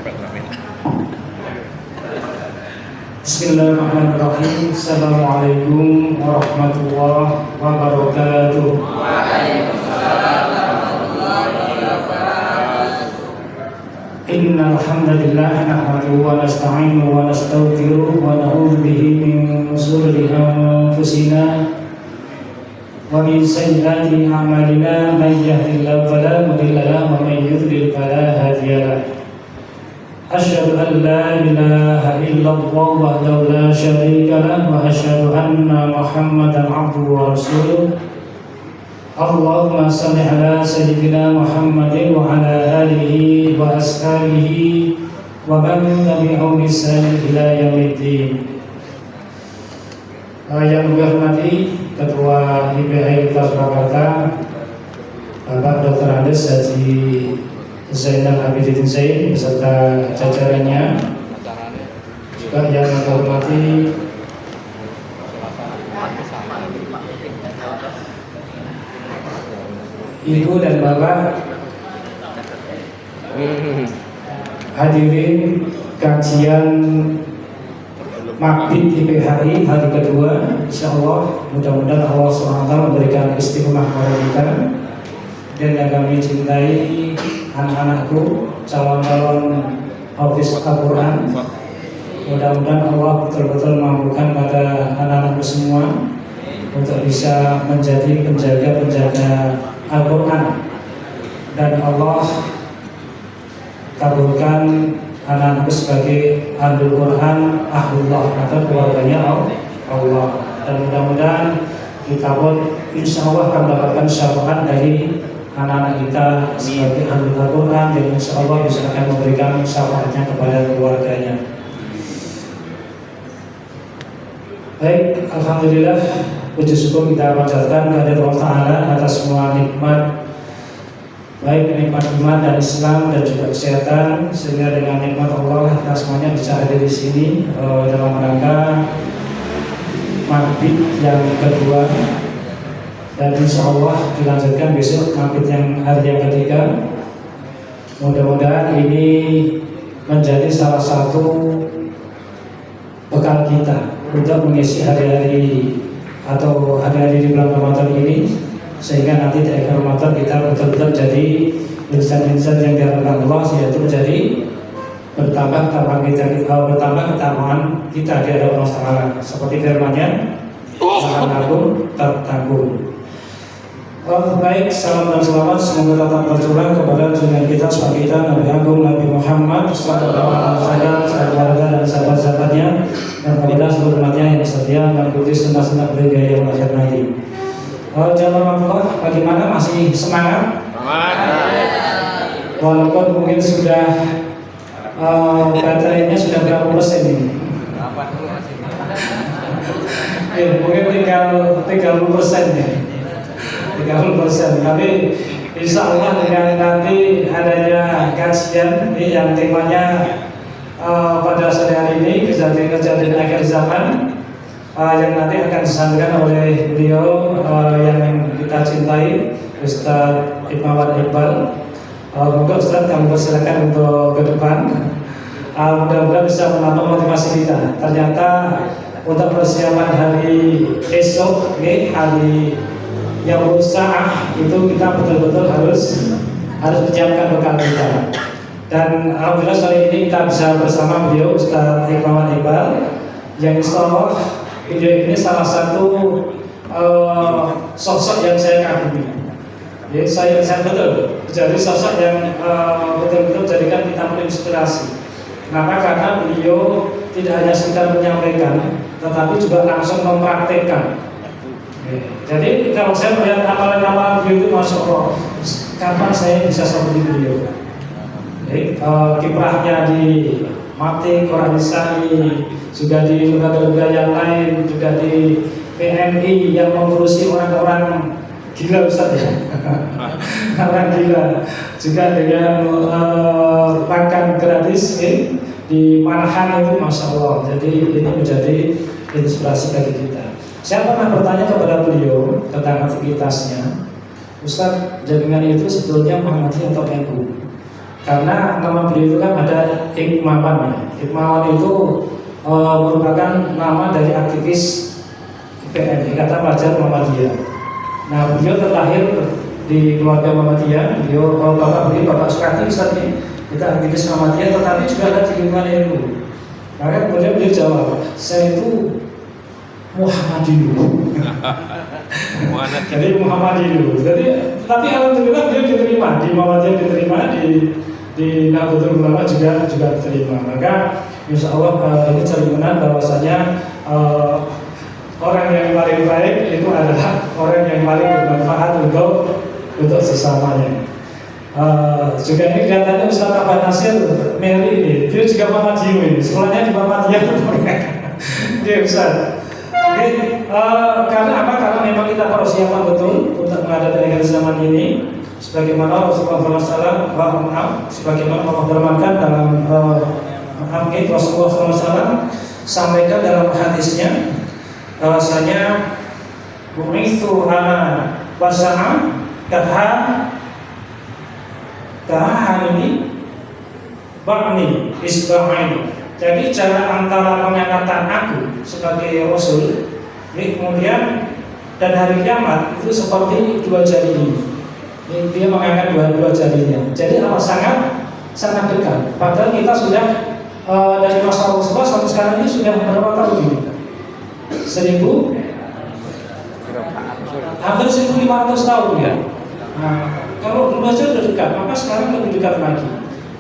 Bismillahirrahmanirrahim. Assalamualaikum warahmatullahi wabarakatuh. Waalaikumsalam warahmatullahi wabarakatuh. Innal hamdalillah nahmaduhu wa nasta'inuhu wa nastaghfiruh wa na'udzu bihi min shururi anfusina wa min sayyiati a'malina may yahdihillahu fala mudilla lahu wa may yudlil fala hadiya lahu. Asyhadu an la ilaha illallah wahdahu la syarika lahu wa asyhadu anna Muhammadan abduhu wa rasuluh. Allahumma shalli ala sayyidina Muhammadin wa ala alihi wa ashabihi wa man tabi'ahum bi ihsan ila yaumiddin. Yang dihormati Ketua IPH Surakarta Bapak Dr. Andes Haji Zainal Abidin Zain beserta jajarannya, juga yang menghormati Ibu dan Bapak hadirin kajian Mabit IPHI hari kedua. Insyaallah mudah-mudahan Allah SWT memberikan istiqomah kepada kita. Dan yang kami cintai anak-anakku, calon-calon hafiz Al-Quran, mudah-mudahan Allah betul-betul mampukan pada anak-anakku semua untuk bisa menjadi penjaga-penjaga Al-Quran, dan Allah kabulkan anak-anakku sebagai ahlul Quran, ahlullah atau keluarganya Allah. Dan mudah-mudahan kita pun insya Allah akan mendapatkan syafaat dari anak-anak kita sebagai ahlul Quran, dan insya Allah bisa akan memberikan syafaatnya kepada keluarganya. Baik, alhamdulillah, puji syukur kita panjatkan kehadirat Allah Ta'ala atas semua nikmat, baik nikmat iman dan Islam dan juga kesehatan, sehingga dengan nikmat Allah kita semuanya bisa hadir di sini dalam rangka Mabit yang kedua, dan insya Allah dilanjutkan besok Mabit yang hari yang ketiga. Mudah-mudahan ini menjadi salah satu bekal kita untuk mengisi hari-hari atau hari-hari di bulan Ramadan ini, sehingga nanti di akhir Ramadan kita betul-betul jadi insan-insan yang diharapkan Allah, yaitu menjadi bertambah ketakwaan kita di hadapan Allah Taala, seperti firman-Nya, "Akan aku tertanggung." Baik, salam dan selamat semoga tetap tercurah kepada junjungan kita, sahabat kita Nabi Agung Nabi Muhammad sallallahu alaihi wasallam, keluarga dan sahabat-sahabatnya, dan kepada seluruh umatnya yang setia mengikuti sunnah-sunnah beliau yang akhir nanti. Jamaah Allah, bagaimana, masih semangat? Walaupun mungkin sudah baterainya sudah berapa persen ini? Mungkin tinggal 30% ya. 30%, tapi insya Allah dengan nanti adanya kajian ini yang temanya pada sore hari ini kejadian akhir zaman, yang nanti akan disampaikan oleh beliau yang kita cintai, Ustaz Ibmawan Iqbal. Monggo Ustaz, kami persilakan untuk ke depan. Mudah-mudahan bisa menambah motivasi kita. Ternyata untuk persiapan hari esok, hari yang berusaha itu kita betul-betul harus menyiapkan bekal kita. Dan alhamdulillah sore ini kita bisa bersama beliau Ustaz Ibmawan Iqbal, yang insya Allah beliau ini salah satu sosok yang saya kagumi. Jadi saya betul jadi sosok yang betul-betul jadikan kita menginspirasi. Kenapa? Karena beliau tidak hanya sekedar menyampaikan, tetapi juga langsung mempraktekkan. Jadi kalau saya melihat amalan-amalan beliau itu, masya Allah, kapan saya bisa seperti beliau? Jadi kiprahnya di Mati, Quranisani, juga di lembaga-lembaga yang lain, juga di PMI yang mengurusi orang-orang gila, Ustaz ya. Orang gila, juga dengan makan gratis di Manahan itu, masya Allah. Jadi ini menjadi inspirasi bagi kita. Saya pernah bertanya kepada beliau tentang aktivitasnya, Ustaz, jaringan itu sebetulnya Muhammadiyah atau NU? Karena nama beliau itu kan ada Hikmawan ya. Hikmawan itu merupakan nama dari aktivis IPN, Ikatan Pelajar Muhammadiyah. Nah, beliau terlahir di keluarga Muhammadiyah. Beliau bapak beliau Bapak Sukati misalnya, kita aktivis Muhammadiyah, tetapi juga ada di lingkungan ilmu. Maka kemudian beliau jawab, saya itu Muhammadi dulu. Jadi Muhammadi dulu. Jadi, tapi alhamdulillah beliau diterima di Muhammadiyah, diterima di Nahdlatul Ulama juga diterima. Maka insya Allah ini cerminan bahwasanya orang yang paling baik itu adalah orang yang paling bermanfaat untuk sesamanya. Juga ini kelihatannya Ustaz Abah Nasir Mary ini, dia juga Muhammadiyah ini, sekolahnya di Muhammadiyah. Dia Ustaz. Oke, karena apa? Karena memang kita persiapan betul untuk menghadapi akhir zaman ini. Sebagaimana Rasulullah SAW, sebagaimana Allah firmankan dalam Rasulullah SAW sampaikan dalam hadisnya, bahwasanya bu'itsu ana wasa'a ini ba'ni isba'in. Jadi jarak antara pengangkatan aku sebagai Rasul kemudian dan hari kiamat itu seperti dua jari ini. Dia mengangkat dua jarinya. Jadi sangat dekat. Padahal kita sudah dari masa Rasulullah sampai sekarang ini sudah berapa tahun ini? 1000, hampir 1500 tahun ya. Nah, kalau dulu aja sudah dekat, maka sekarang lebih dekat lagi.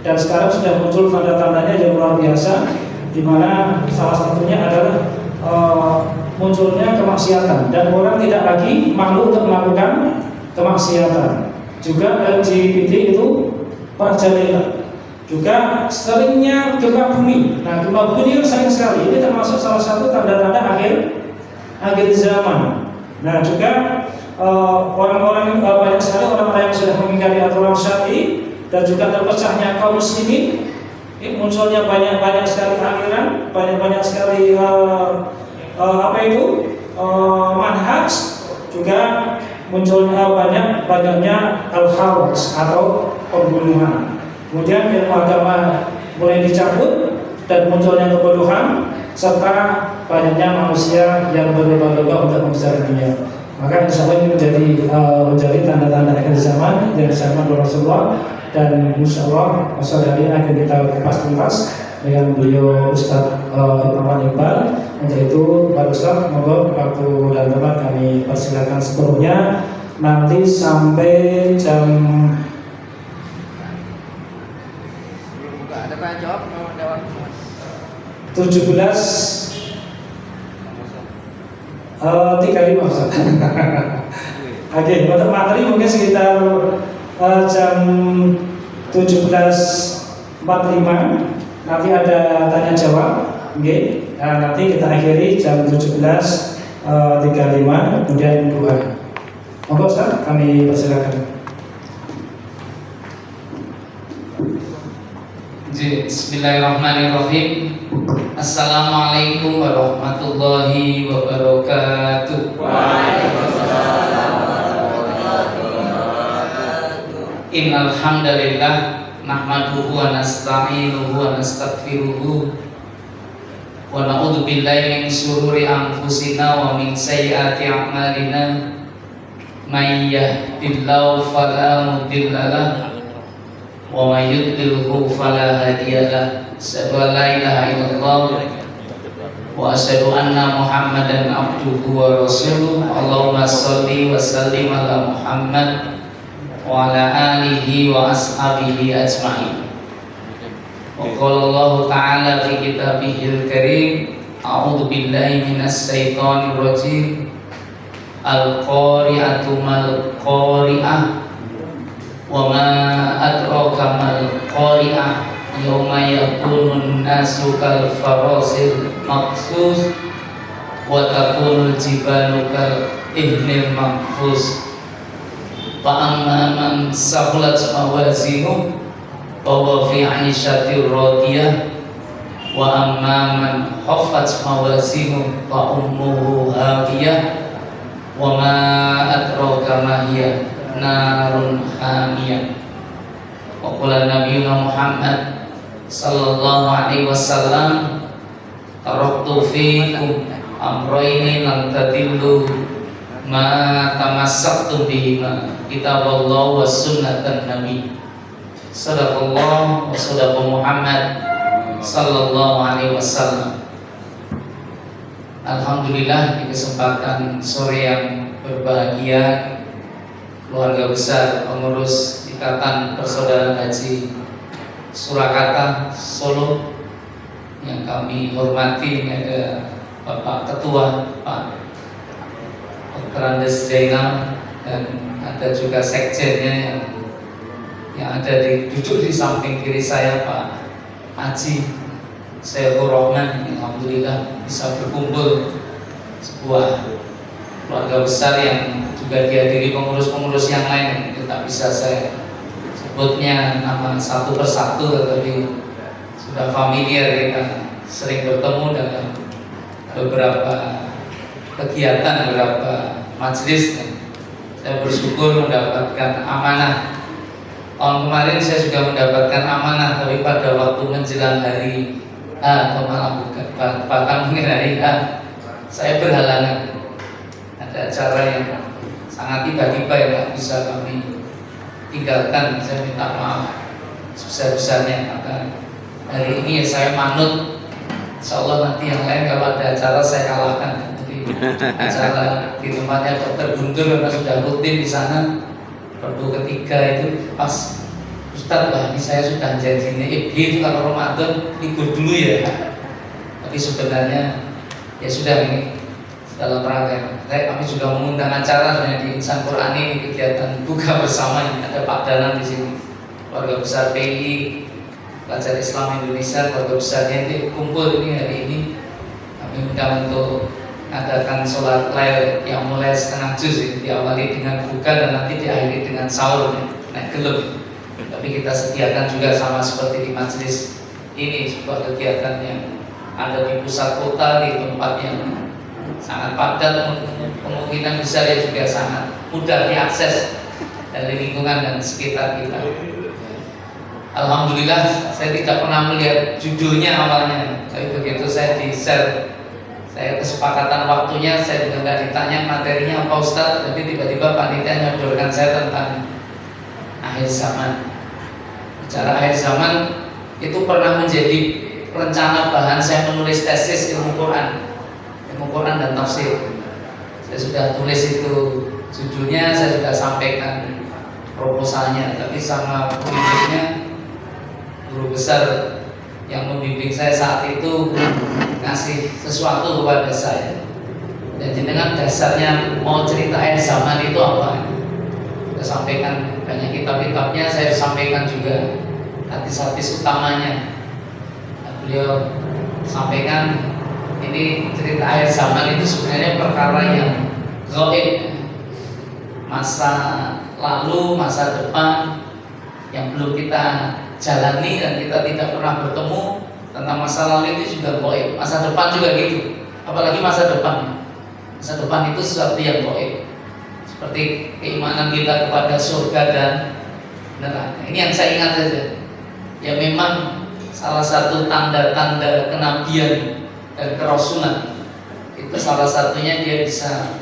Dan sekarang sudah muncul tanda-tandanya yang luar biasa, di mana salah satunya adalah munculnya kemaksiatan dan orang tidak lagi malu untuk melakukan kemaksiatan. Juga LGBT itu merajalela. Juga seringnya gempa bumi. Nah, gempa bumi ini sering sekali. Ini termasuk salah satu tanda-tanda akhir zaman. Nah, juga orang-orang banyak sekali orang-orang yang sudah mengingkari aturan syar'i dan juga terpecahnya kaum muslimin. Ini munculnya banyak sekali aliran, banyak sekali manhaj, juga munculnya banyaknya al-kharaj atau pembunuhan. Kemudian ilmu agama mulai dicabut dan munculnya kebodohan serta banyaknya manusia yang berlomba-lomba untuk mengejar dunia. Maka insya Allah ini menjadi tanda-tanda akhir zaman yang disampaikan oleh Rasulullah. Dan insya Allah masalah ini akan kita kupas-kupas dengan beliau Ustaz Iman Iqbal. Untuk itu Pak Ustaz, monggo waktu dan tempat kami persilakan sepenuhnya. Nanti sampai jam 17:35 Ustaz. Oke, untuk materi mungkin sekitar jam 17:45 nanti ada tanya jawab. Oke. Nah, nanti kita akhiri jam 17:35 kemudian doa. Monggo Ustaz, kami persilakan. Bismillahirrahmanirrahim. Assalamualaikum warahmatullahi wabarakatuh. Waalaikumsalam warahmatullahi wabarakatuh. Innal hamdalillah nahmaduhu wa nasta'inuhu wa nastaghfiruhu wa na'udzu billahi min shururi anfusina wa min sayyiati a'malina. May yahdihillahu fala mudilla lahu wa may yudlilhu fala hadiya lahu. Asyhadu an la ilaha illallah wa asyhadu anna Muhammadan abduhu wa rasuluh. Allahumma shalli wa sallim ala Muhammad wa ala alihi wa ashabihi ajma'in. Wa qala Allah ta'ala fi kitabihil karim, a'udzu billahi minas syaitonir rajim. Al-qari'atu mal qari'ah wa ma adraka mal qari'ah yauma yakunun nasu kal farasil maqsus wa takunul jibalu kal ihnil manfus. Fa amma man saqulat mawazinuhu fa huwa fi 'ishatir radiyah wa amma man khaffat mawazinuhu fa ummuhu hawiyah wa ma adraka ma hiya narun hamiyah. Wa qala nabiyuna Muhammad sallallahu alaihi wasallam taraktu fiikum amrayni lan tadillu ma tamassaktum bihima kitaballah wa sunnatan nabi. Sadaqallah wa sadaqa Muhammad sallallahu alaihi wasallam. Alhamdulillah, di kesempatan sore yang berbahagia, keluarga besar pengurus Ikatan Persaudaraan Haji Surakarta Solo yang kami hormati, ini ada Bapak Ketua Pak Dr. Andes Zainal, dan ada juga sekjennya yang ada duduk di samping kiri saya, Pak Haji Syekhur Rahman. Alhamdulillah bisa berkumpul sebuah keluarga besar yang juga dihadiri pengurus-pengurus yang lain. Itu tak bisa saya sebutnya nama satu persatu, tetapi sudah familiar, kita sering bertemu dalam beberapa kegiatan, beberapa majelis. Saya bersyukur mendapatkan amanah. Tahun kemarin saya juga mendapatkan amanah, tapi pada waktu menjelang hari atau malah bukan, bahkan mungkin hari saya berhalangan. Ada acara yang sangat tiba-tiba yang tak bisa kami tinggalkan. Saya minta maaf sebesar-besarnya. Maka hari ini ya saya manut, insya Allah nanti yang lain kalau ada acara saya kalahkan. Jadi acara di tempatnya Dr. Guntur karena sudah rutin di sana, perlu ketiga itu pas Ustadz, lah ini saya sudah janjinya itu kalau Ramadan libur dulu ya. Tapi sebenarnya ya sudah, ini dalam rangka kami juga mengundang acara di Insan Quran ini, kegiatan buka bersama. Ini ada Pak Danan di sini, keluarga besar PI Pelajar Islam Indonesia, keluarga besarnya itu kumpul ini hari ini. Kami undang untuk mengadakan sholat lail yang mulai setengah juz, diawali dengan buka dan nanti diakhiri dengan sahur naik gelap. Tapi kita sediakan juga sama seperti di majelis ini, sebuah kegiatan yang ada di pusat kota, di tempat yang sangat padat, kemungkinan besar ya juga sangat mudah diakses dari lingkungan dan sekitar kita. Alhamdulillah, saya tidak pernah melihat judulnya awalnya, tapi begitu saya di-share, saya kesepakatan waktunya, saya juga nggak ditanya materinya apa Ustadz, tapi tiba-tiba panitia nyodorkan saya tentang akhir zaman. Bicara akhir zaman itu pernah menjadi rencana bahan saya menulis tesis ilmu Quran dan tafsir. Saya sudah tulis itu judulnya, saya sudah sampaikan proposalnya, tapi sama pemimpinnya, guru besar yang membimbing saya saat itu ngasih sesuatu kepada saya. Dan dengan dasarnya mau cerita akhir zaman itu apa? Saya sampaikan banyak kitab-kitabnya, saya sampaikan juga hadis-hadis utamanya. Beliau sampaikan ini cerita akhir zaman itu sebenarnya perkara yang gaib, masa lalu, masa depan yang belum kita jalani dan kita tidak pernah bertemu. Tentang masa lalu itu juga gaib, masa depan juga gitu, apalagi masa depan. Masa depan itu sesuatu yang gaib, seperti keimanan kita kepada surga dan neraka. Ini yang saya ingat saja. Ya memang salah satu tanda-tanda kenabian dan kerasulan itu salah satunya dia bisa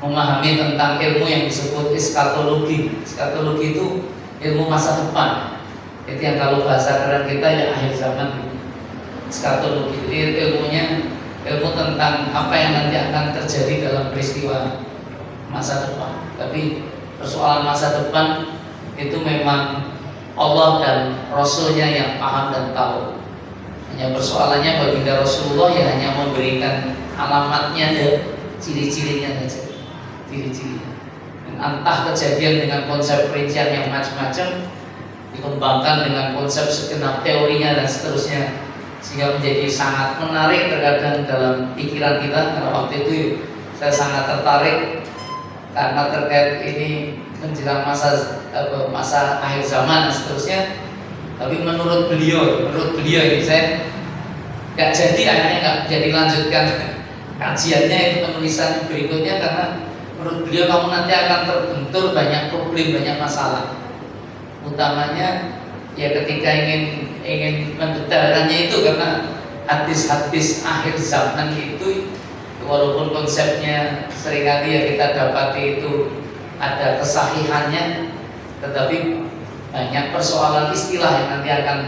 memahami tentang ilmu yang disebut eskatologi. Eskatologi itu ilmu masa depan. Itu yang kalau bahasa keren kita ya akhir zaman. Eskatologi itu ilmu tentang apa yang nanti akan terjadi dalam peristiwa masa depan. Tapi persoalan masa depan itu memang Allah dan Rasulnya yang paham dan tahu. Hanya persoalannya baginda Rasulullah ya hanya memberikan alamatnya dan ciri-cirinya saja, ciri-cirinya. Dan entah kejadian dengan konsep perincian yang macam-macam, dikembangkan dengan konsep segenap teorinya dan seterusnya, sehingga menjadi sangat menarik terkadang dalam pikiran kita. Karena waktu itu saya sangat tertarik karena terkait ini menjelang masa akhir zaman dan seterusnya. Tapi menurut beliau ini saya nggak jadi, akhirnya nggak jadi lanjutkan kajiannya itu penulisan berikutnya, karena menurut beliau kamu nanti akan terbentur banyak problem, banyak masalah. Utamanya ya ketika ingin mendetailkannya itu, karena hadis-hadis akhir zaman itu walaupun konsepnya seringkali ya kita dapati itu ada kesahihannya, tetapi banyak persoalan istilah yang nanti akan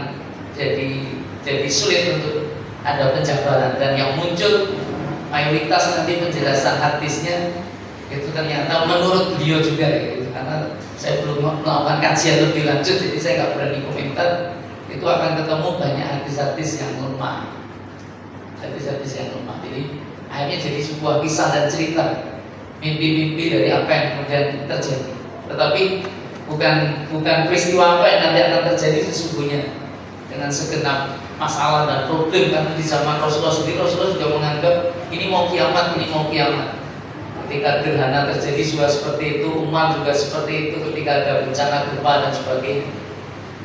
jadi sulit untuk ada penjabaran, dan yang muncul mayoritas nanti penjelasan hadisnya itu ternyata menurut beliau juga gitu. Karena saya belum melakukan kajian lebih lanjut, jadi saya nggak berani komentar. Itu akan ketemu banyak hadis-hadis yang lemah, hadis-hadis yang lemah. Jadi akhirnya jadi sebuah kisah dan cerita, mimpi-mimpi dari apa yang kemudian terjadi. Tetapi bukan peristiwa apa yang nanti akan terjadi sesungguhnya, dengan segenap masalah dan problem. Karena di zaman Rasulullah sendiri, Rasulullah juga menganggap ini mau kiamat, ini mau kiamat. Ketika gerhana terjadi juga seperti itu, umat juga seperti itu ketika ada bencana gempa dan sebagainya.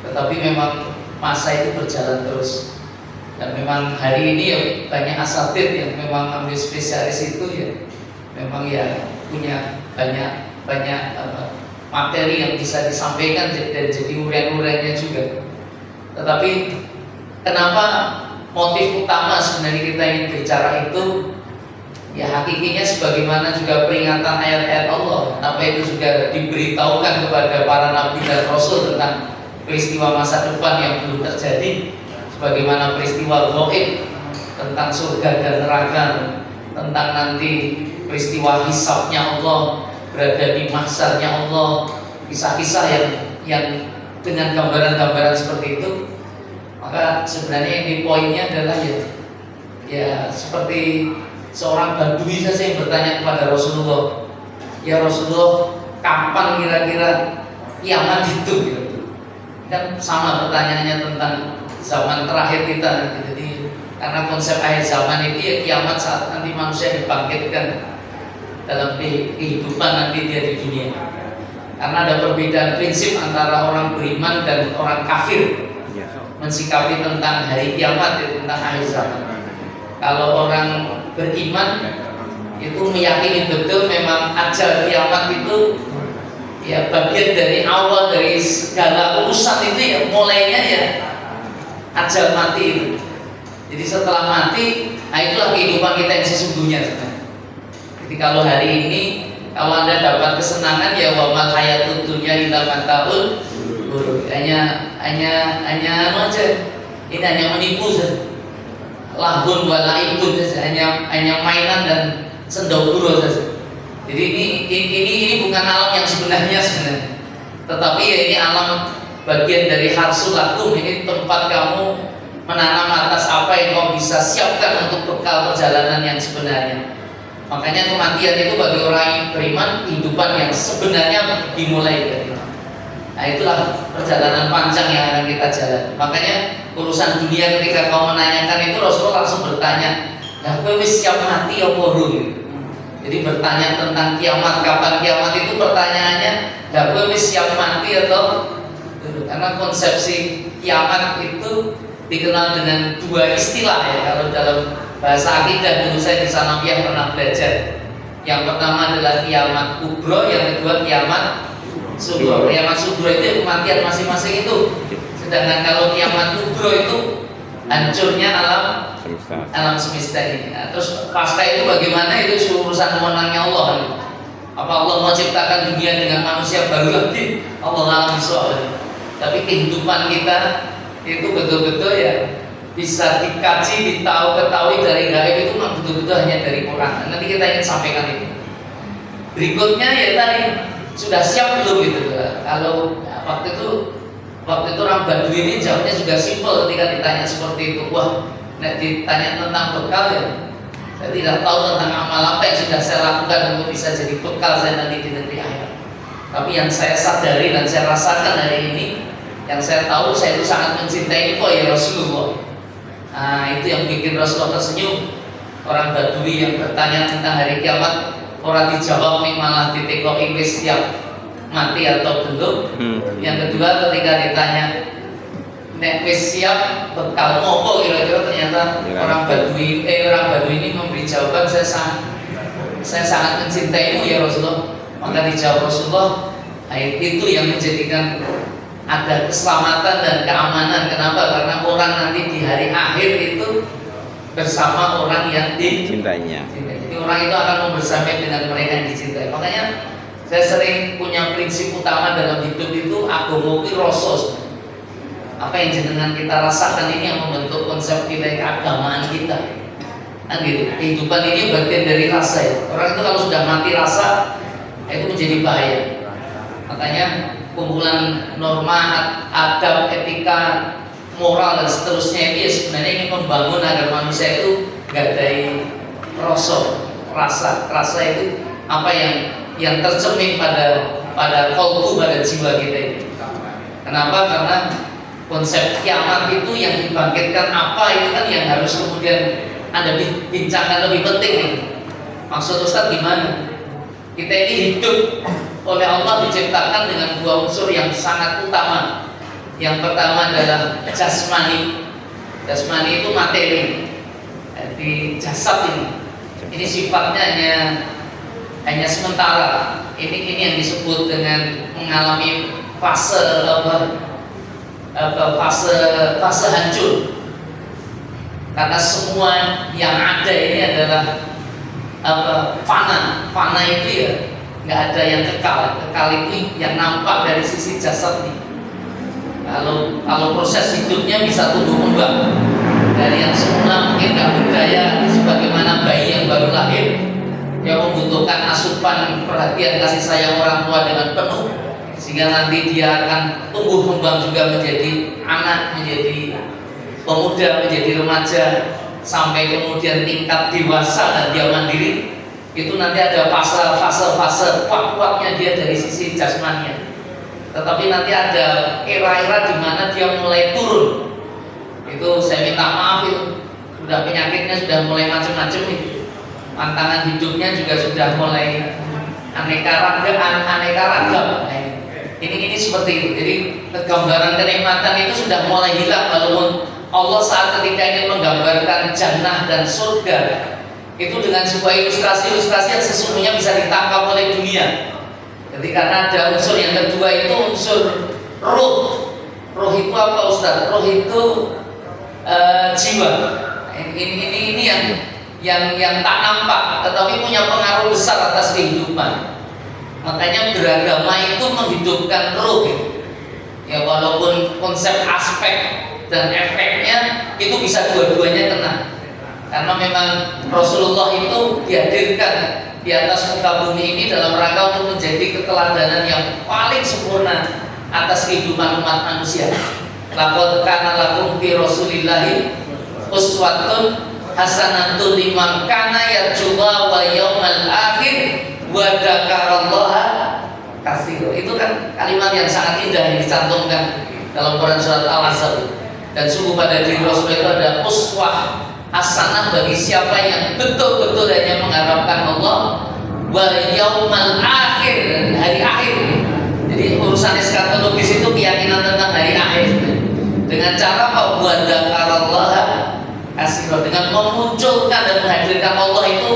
Tetapi memang masa itu berjalan terus, dan memang hari ini ya banyak asatid yang memang ambil spesialis itu ya memang ya punya banyak materi yang bisa disampaikan dan jadi urian-uriannya juga. Tetapi kenapa motif utama sebenarnya kita ingin bicara itu, ya hakikinya sebagaimana juga peringatan ayat-ayat Allah, apa itu juga diberitahukan kepada para nabi dan rasul tentang peristiwa masa depan yang belum terjadi, sebagaimana peristiwa gaib tentang surga dan neraka, tentang nanti peristiwa hisabnya Allah, berada di mahsyarnya Allah, kisah-kisah yang dengan gambaran-gambaran seperti itu. Maka sebenarnya yang di poinnya adalah ya seperti seorang badui saja yang bertanya kepada Rasulullah, ya Rasulullah, kapan kira-kira kiamat itu? Gitu. Kan sama pertanyaannya tentang zaman terakhir kita. Jadi karena konsep akhir zaman itu ya kiamat saat nanti manusia dibangkitkan dalam kehidupan nanti dia di dunia. Karena ada perbedaan prinsip antara orang beriman dan orang kafir mensikapi tentang hari kiamat, tentang akhir zaman. Kalau orang beriman itu meyakini betul memang ajal kiamat itu ya bagian dari awal dari segala urusan itu, ya mulainya ya ajal mati itu. Jadi setelah mati, itulah kehidupan kita yang sesungguhnya sebenarnya. Jadi kalau hari ini kalau Anda dapat kesenangan, ya wa mal hayatud dunya illa mataul ghurur. Hanya aja. Ini hanya menipu saja. Lahun wa laibun saja, hanya mainan dan sendagura saja. Jadi ini bukan alam yang sebenarnya. Tetapi ya ini alam bagian dari harsul lakum, ini tempat kamu menanam atas apa yang kau bisa siapkan untuk bekal perjalanan yang sebenarnya. Makanya kematian itu bagi orang yang beriman kehidupan yang sebenarnya dimulai dari. Nah itulah perjalanan panjang yang akan kita jalan. Makanya urusan dunia ketika kau menanyakan itu, Rasulullah langsung bertanya, nah kowe wis siap mati apa urung? Jadi bertanya tentang kiamat, kapan kiamat itu pertanyaannya, nah kowe wis siap mati atau? Karena konsepsi kiamat itu dikenal dengan dua istilah ya. Kalau dalam bahasa akidah dulu saya di Sanawiyah pernah belajar. Yang pertama adalah kiamat kubro, yang kedua kiamat sugro. Kiamat sugro itu kematian masing-masing itu. Sedangkan kalau kiamat kubro itu hancurnya alam semesta ini. Nah, terus pasca itu bagaimana, itu urusan wewenangnya Allah. Apa Allah mau ciptakan dunia dengan manusia baru lagi? Allah alam soal. Tapi kehidupan kita itu betul-betul ya bisa dikaji, ketahui dari gaib itu memang betul-betul hanya dari Quran. Nanti kita ingin sampaikan itu. Berikutnya ya tadi, sudah siap belum gitu? Kalau waktu itu orang Badui ini jawabnya juga simpel ketika ditanya seperti itu. Wah, ditanya tentang bekal ya, saya tidak tahu tentang amal apa yang sudah saya lakukan untuk bisa jadi bekal saya nanti di negeri akhirat. Tapi yang saya sadari dan saya rasakan hari ini, yang saya tahu, saya itu sangat mencintai kok ya Rasulullah. Nah itu yang bikin Rasulullah tersenyum. Orang Badui yang bertanya tentang hari kiamat, orang dijawab nih malah ditekok wis siap mati atau belum. Yang kedua ketika ditanya nek wis siap bekal ngopo kira-kira, ternyata orang Badui ini memberi jawaban, saya sangat mencintaimu ya Rasulullah. Maka dijawab Rasulullah, itu yang menjadikan ada keselamatan dan keamanan. Kenapa? Karena orang nanti di hari akhir itu bersama orang yang cintainya. Jadi orang itu akan membersamai dengan mereka yang dicintai. Makanya saya sering punya prinsip utama dalam hidup itu agama itu rasa. Apa yang jenengan kita rasakan ini yang membentuk konsep nilai keagamaan kita. Kan gitu. Kehidupan ini bagian dari rasa ya. Orang itu kalau sudah mati rasa itu menjadi bahaya. Makanya kumpulan norma, adab, etika, moral dan seterusnya itu ya sebenarnya ingin membangun agar manusia itu gadai rasa itu apa yang tercermin pada kolbu, pada jiwa kita ini. Kenapa? Karena konsep kiamat itu yang dibangkitkan apa itu kan yang harus kemudian Anda bincangkan lebih penting nih. Maksud Ustaz gimana? Kita ini hidup oleh Allah diciptakan dengan dua unsur yang sangat utama. Yang pertama adalah jasmani. Jasmani itu materi. Jadi jasad ini sifatnya hanya sementara. Ini yang disebut dengan mengalami fase hancur. Karena semua yang ada ini adalah fana itu ya nggak ada yang kekal itu yang nampak dari sisi jasad nih. Kalau proses hidupnya bisa tumbuh kembang dari yang semula mungkin nggak berdaya, sebagaimana bayi yang baru lahir yang membutuhkan asupan perhatian kasih sayang orang tua dengan penuh, sehingga nanti dia akan tumbuh kembang juga menjadi anak, menjadi pemuda, menjadi remaja, sampai kemudian tingkat dewasa dan dia mandiri. Itu nanti ada fase kuat-kuatnya dia dari sisi jasmania. Tetapi nanti ada era-era di mana dia mulai turun. Itu saya minta maaf itu sudah penyakitnya sudah mulai macam-macam nih. Tantangan hidupnya juga sudah mulai aneka ragam. Ini seperti itu. Jadi gambaran kenikmatan itu sudah mulai hilang, walaupun Allah saat ketika ingin menggambarkan jannah dan surga itu dengan sebuah ilustrasi yang sesungguhnya bisa ditangkap oleh dunia. Jadi karena ada unsur yang kedua itu unsur ruh. Ruh itu apa Ustaz? Ruh itu jiwa. Ini yang tak nampak tetapi punya pengaruh besar atas kehidupan. Makanya beragama itu menghidupkan ruh. Ya walaupun konsep aspek dan efeknya itu bisa dua-duanya kena. Karena memang Rasulullah itu dihadirkan di atas muka bumi ini dalam rangka untuk menjadi keteladanan yang paling sempurna atas kehidupan umat manusia. Laqad kana lakum fi Rasulillahi uswatun hasanatun liman kana yarjullaha wa yaumal akhir wa dzakarallaha katsira. Itu kan kalimat yang sangat indah yang dicantumkan dalam Quran surat Al-Ahzab. Dan sungguh pada diri Rasul itu ada uswah hasanah bagi siapa yang betul-betul hanya mengharapkan Allah wal yaumal akhir, dan hari akhir. Jadi urusan eskatologis itu keyakinan tentang hari akhir. Dengan cara apa? Wa dzakarallaha katsira, dengan memunculkan dan menghadirkan Allah itu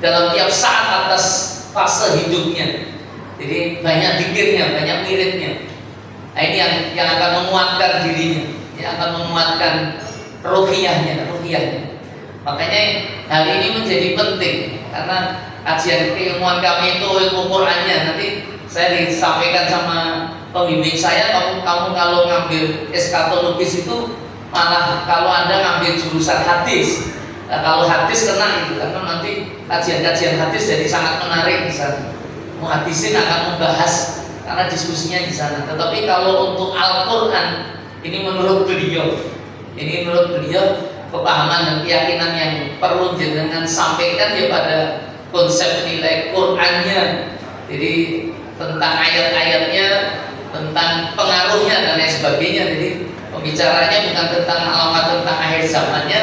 dalam tiap saat atas fase hidupnya. Jadi banyak zikirnya, banyak wiridnya. Nah, ini yang akan menguatkan dirinya, yang akan menguatkan ruhiyahnya. Makanya hal ini menjadi penting karena kajian keilmuan kami itu ilmu Qur'annya. Nanti saya disampaikan sama pembimbing saya, kamu kalau ngambil eskatologis itu malah kalau Anda ngambil jurusan hadis. Nah, kalau hadis kena itu karena nanti kajian-kajian hadis jadi sangat menarik di sana. Muhadisin akan membahas karena diskusinya di sana. Tetapi kalau untuk Al-Qur'an ini menurut beliau kepahaman dan keyakinan yang perlu jenengan sampaikan ya pada konsep nilai Qur'annya. Jadi tentang ayat-ayatnya, tentang pengaruhnya dan lain sebagainya. Jadi pembicaranya bukan tentang alamat tentang akhir zamannya,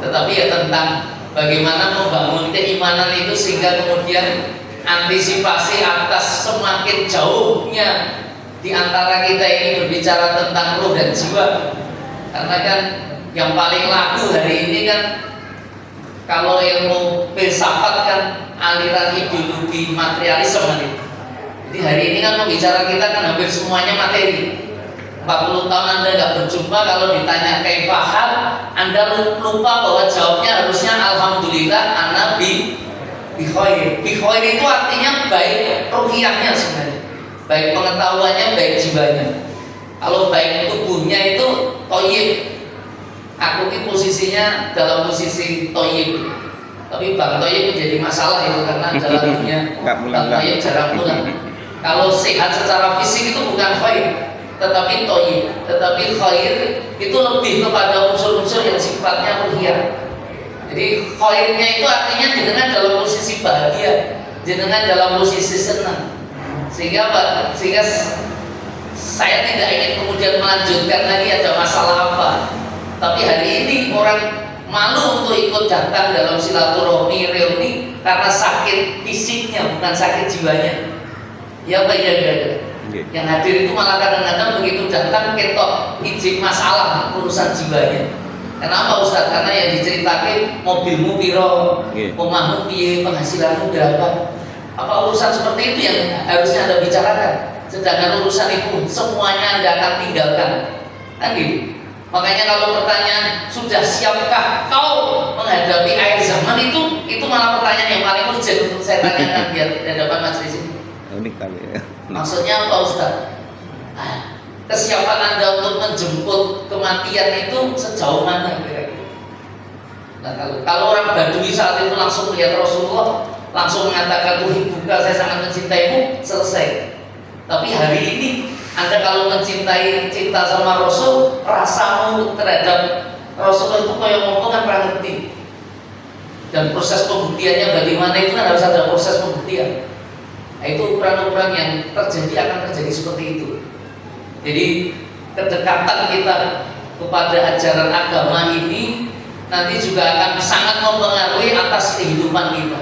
tetapi ya tentang bagaimana membangun keimanan itu sehingga kemudian antisipasi atas semakin jauhnya di antara kita ini berbicara tentang ruh dan jiwa. Karena kan yang paling laku hari ini kan kalau ilmu filsafat kan aliran ideologi materialisme nih. Jadi hari ini kan pembicara kita kan hampir semuanya materi. 40 tahun Anda nggak berjumpa, kalau ditanya kaifahal, Anda lupa bahwa jawabnya harusnya alhamdulillah ana bi khair. Bi khair itu artinya baik ruhiyahnya sebenarnya. Baik pengetahuannya, baik jiwanya. Kalau baik tubuhnya itu thayyib. Aku ini posisinya dalam posisi thayyib. Tapi Bang Thayyib menjadi masalah itu karena dalamnya Bang Thayyib jarang pulang. Kalau sehat secara fisik itu bukan khair, tetapi thayyib. Tetapi khair itu lebih kepada unsur-unsur yang sifatnya ruhiyah. Jadi khairnya itu artinya jenengan dalam posisi bahagia, jenengan dalam posisi senang. Sehingga apa? Sehingga saya tidak ingin kemudian melanjutkan lagi ada masalah apa. Tapi hari ini orang malu untuk ikut datang dalam silaturahmi reuni karena sakit fisiknya, bukan sakit jiwanya. Ya Pak, ya. Yang hadir itu malah kadang-kadang begitu datang ketok izin masalah urusan jiwanya. Kenapa Ustaz? Karena yang diceritakan mobilmu piro, omahmu piye, penghasilanmu berapa. Apa urusan seperti itu yang harusnya Anda bicarakan? Sedangkan urusan itu semuanya Anda akan tinggalkan. Kan gitu. Makanya kalau pertanyaan sudah siapkah kau menghadapi akhir zaman, itu malah pertanyaan yang paling urgent untuk saya tanyakan biar di hadapan majelis ini. Unik kali ya. Maksudnya apa Ustaz? Kesiapan Anda untuk menjemput kematian itu sejauh mana kira-kira? Nah, kalau orang Badui saat itu langsung melihat Rasulullah, langsung mengatakan uhibbuka, saya sangat mencintaimu, selesai. Tapi hari ini Anda kalau mencintai, cinta sama Rasul, rasamu terhadap Rasul itu kayak ngomong kan pernah ngerti. Dan proses pembuktiannya bagaimana itu kan harus ada proses pembuktian. Nah, itu ukuran-ukuran yang terjadi akan terjadi seperti itu. Jadi kedekatan kita kepada ajaran agama ini nanti juga akan sangat mempengaruhi atas kehidupan kita.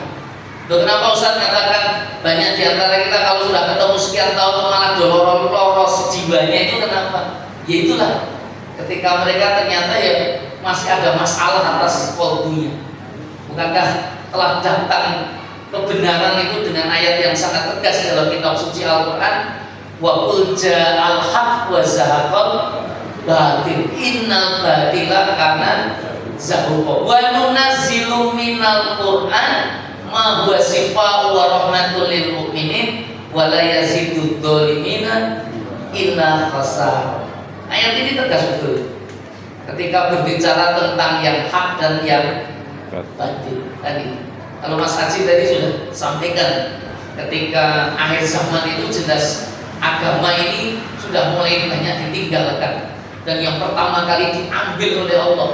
Kenapa Ustaz katakan banyak di antara kita kalau sudah ketemu sekian tahun malah loros jiwanya, itu kenapa? Ya itulah, ketika mereka ternyata ya masih ada masalah atas kolbunya. Bukankah telah datang kebenaran itu dengan ayat yang sangat tegas dalam kitab suci Al-Quran, wa qul ja'al haq wa zahaqal batil innal batila kana zahuqa wa nunazzilu minal Qur'an ma huwa shifa'un wa rahmatul lil mu'minin wa la yazidud dhalimina illa khasar. Ayat ini tegas betul ketika berbicara tentang yang hak dan yang batil tadi. Kalau Mas Haji tadi sudah sampaikan, ketika akhir zaman itu jelas agama ini sudah mulai banyak ditinggalkan, dan yang pertama kali diambil oleh Allah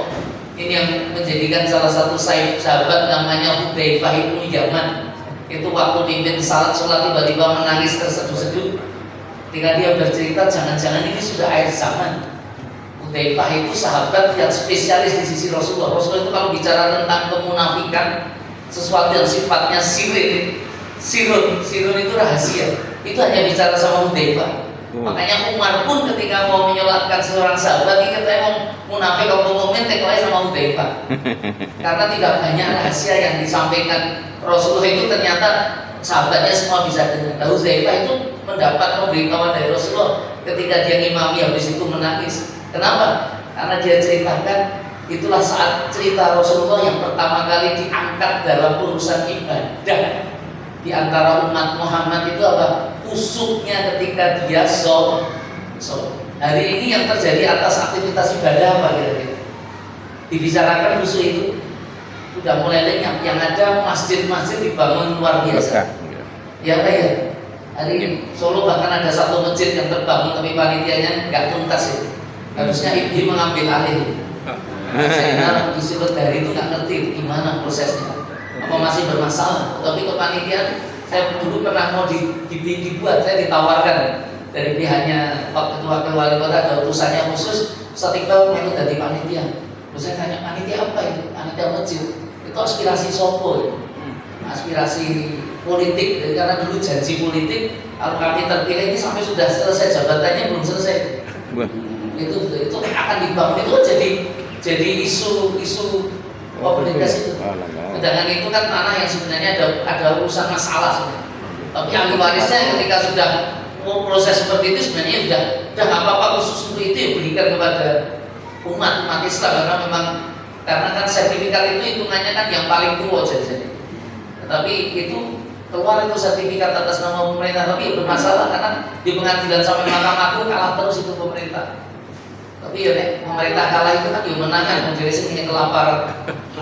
ini yang menjadikan salah satu sahabat namanya Hudzaifah bin Yaman itu waktu pimpin sholat tiba-tiba menangis terseduh-seduh ketika dia bercerita jangan-jangan ini sudah akhir zaman. Hudzaifah itu sahabat yang spesialis di sisi Rasulullah. Rasulullah itu kalau bicara tentang kemunafikan, sesuatu yang sifatnya sirun itu rahasia, itu hanya bicara sama Hudzaifah. Makanya Umar pun ketika mau menyolatkan seorang sahabat, ini katanya mau munafik atau mukmin tekoy sama Hudzaifah. Karena tidak banyak rahasia yang disampaikan Rasulullah itu ternyata sahabatnya semua bisa dengar. Nah, Hudzaifah itu mendapat pemberitahuan dari Rasulullah ketika dia ngimami habis itu menangis. Kenapa? Karena dia ceritakan itulah saat cerita Rasulullah yang pertama kali diangkat dalam urusan ibadah di antara umat Muhammad itu apa? Usuknya ketika dia hari ini yang terjadi atas aktivitas ibadah apa kira-kira? Dibicarakan musuh itu sudah mulai lenyap. Yang ada masjid-masjid dibangun luar biasa. Ya kayak hari ini Solo bahkan ada satu masjid yang terbangun tapi panitianya nggak tuntas itu. Harusnya IBI mengambil alih. Saya disuruh dari itu nggak ngerti gimana prosesnya. Apa masih bermasalah? Tapi kepanitiaan saya dulu pernah mau dibuat, saya ditawarkan dari pihaknya ketua wali kota, ada utusannya khusus Ustaz Iqbal itu dari panitia. Terus saya tanya panitia apa itu? Panitia masjid. Itu aspirasi sopo, aspirasi politik. Jadi karena dulu janji politik kalau kami terpilih ini sampai sudah selesai jabatannya belum selesai. Itu akan dibangun itu jadi isu komunitas itu. Sedangkan itu kan tanah yang sebenarnya ada urusan masalah sebenarnya. Tapi ahli warisnya ketika sudah proses seperti itu sebenarnya udah apa-apa khusus untuk itu ya berikan kepada umat Islam, karena kan sertifikat itu hitungannya kan yang paling tua jadi. Tetapi itu keluar itu sertifikat atas nama pemerintah, tapi bermasalah karena di pengadilan sampai Mahkamah Agung kalah terus itu pemerintah. Tapi ya pemerintah kalah itu kan menangkan menjadi sini kelaparan.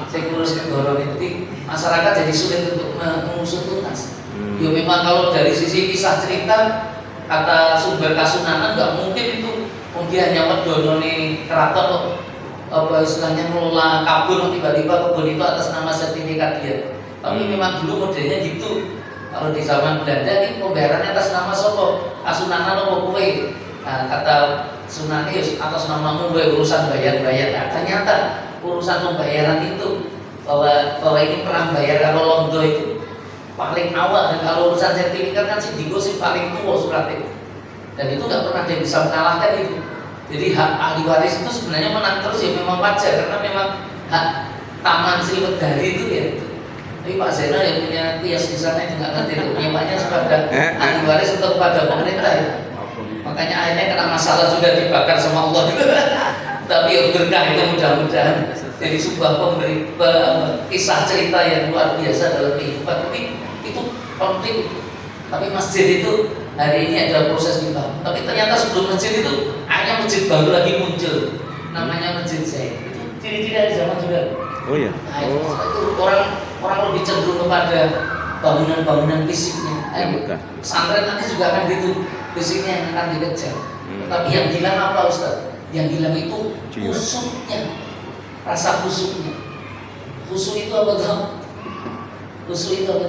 Saya ngurus negara itu, jadi masyarakat jadi sulit untuk mengusut tuntas. Ya memang kalau dari sisi kisah cerita kata sumber Kasunanan nggak mungkin itu dia hanya medono nih keraton apa istilahnya mengelola kabun tiba-tiba kebun itu atas nama sertifikat dia. Tapi memang dulu modelnya gitu. Kalau di zaman Belanda ini pembayarannya atas nama sopo Kasunanan apa kue. Nah, kata Sunan atas namamu urusan bayar-bayar. Nah, ternyata urusan pembayaran itu bahwa ini perang bayar kalau londo itu paling awal, dan kalau urusan sertifikat kan Sindigo sih paling tua surat itu, dan itu nggak pernah dia bisa mengalahkan itu. Jadi hak ahli waris itu sebenarnya menang terus ya memang wajar karena memang hak Taman Sriwedari itu ya. Tapi Pak Zainal yang punya kios di sana itu nggak ngerti itu penyewanya kepada ahli waris atau kepada pemerintah ya. Makanya akhirnya kena masalah juga dibakar sama Allah. Tapi ya berkah itu mudah-mudahan jadi sebuah kisah cerita yang luar biasa dalam kehidupan. Tapi itu penting. Tapi masjid itu hari ini ada proses dibangun. Tapi ternyata sebelum masjid itu akhirnya masjid baru lagi muncul. Namanya Masjid Zaid. Itu ciri-ciri dari zaman juga. Oh iya. Nah, itu orang lebih cenderung kepada bangunan-bangunan fisiknya. Pesantren nanti juga akan gitu, fisiknya yang akan dikejar. Tapi yang hilang apa Ustaz? Yang hilang itu khusyuknya, rasa khusyuknya. Khusyuk itu apa tuh? Khusyuk itu apa?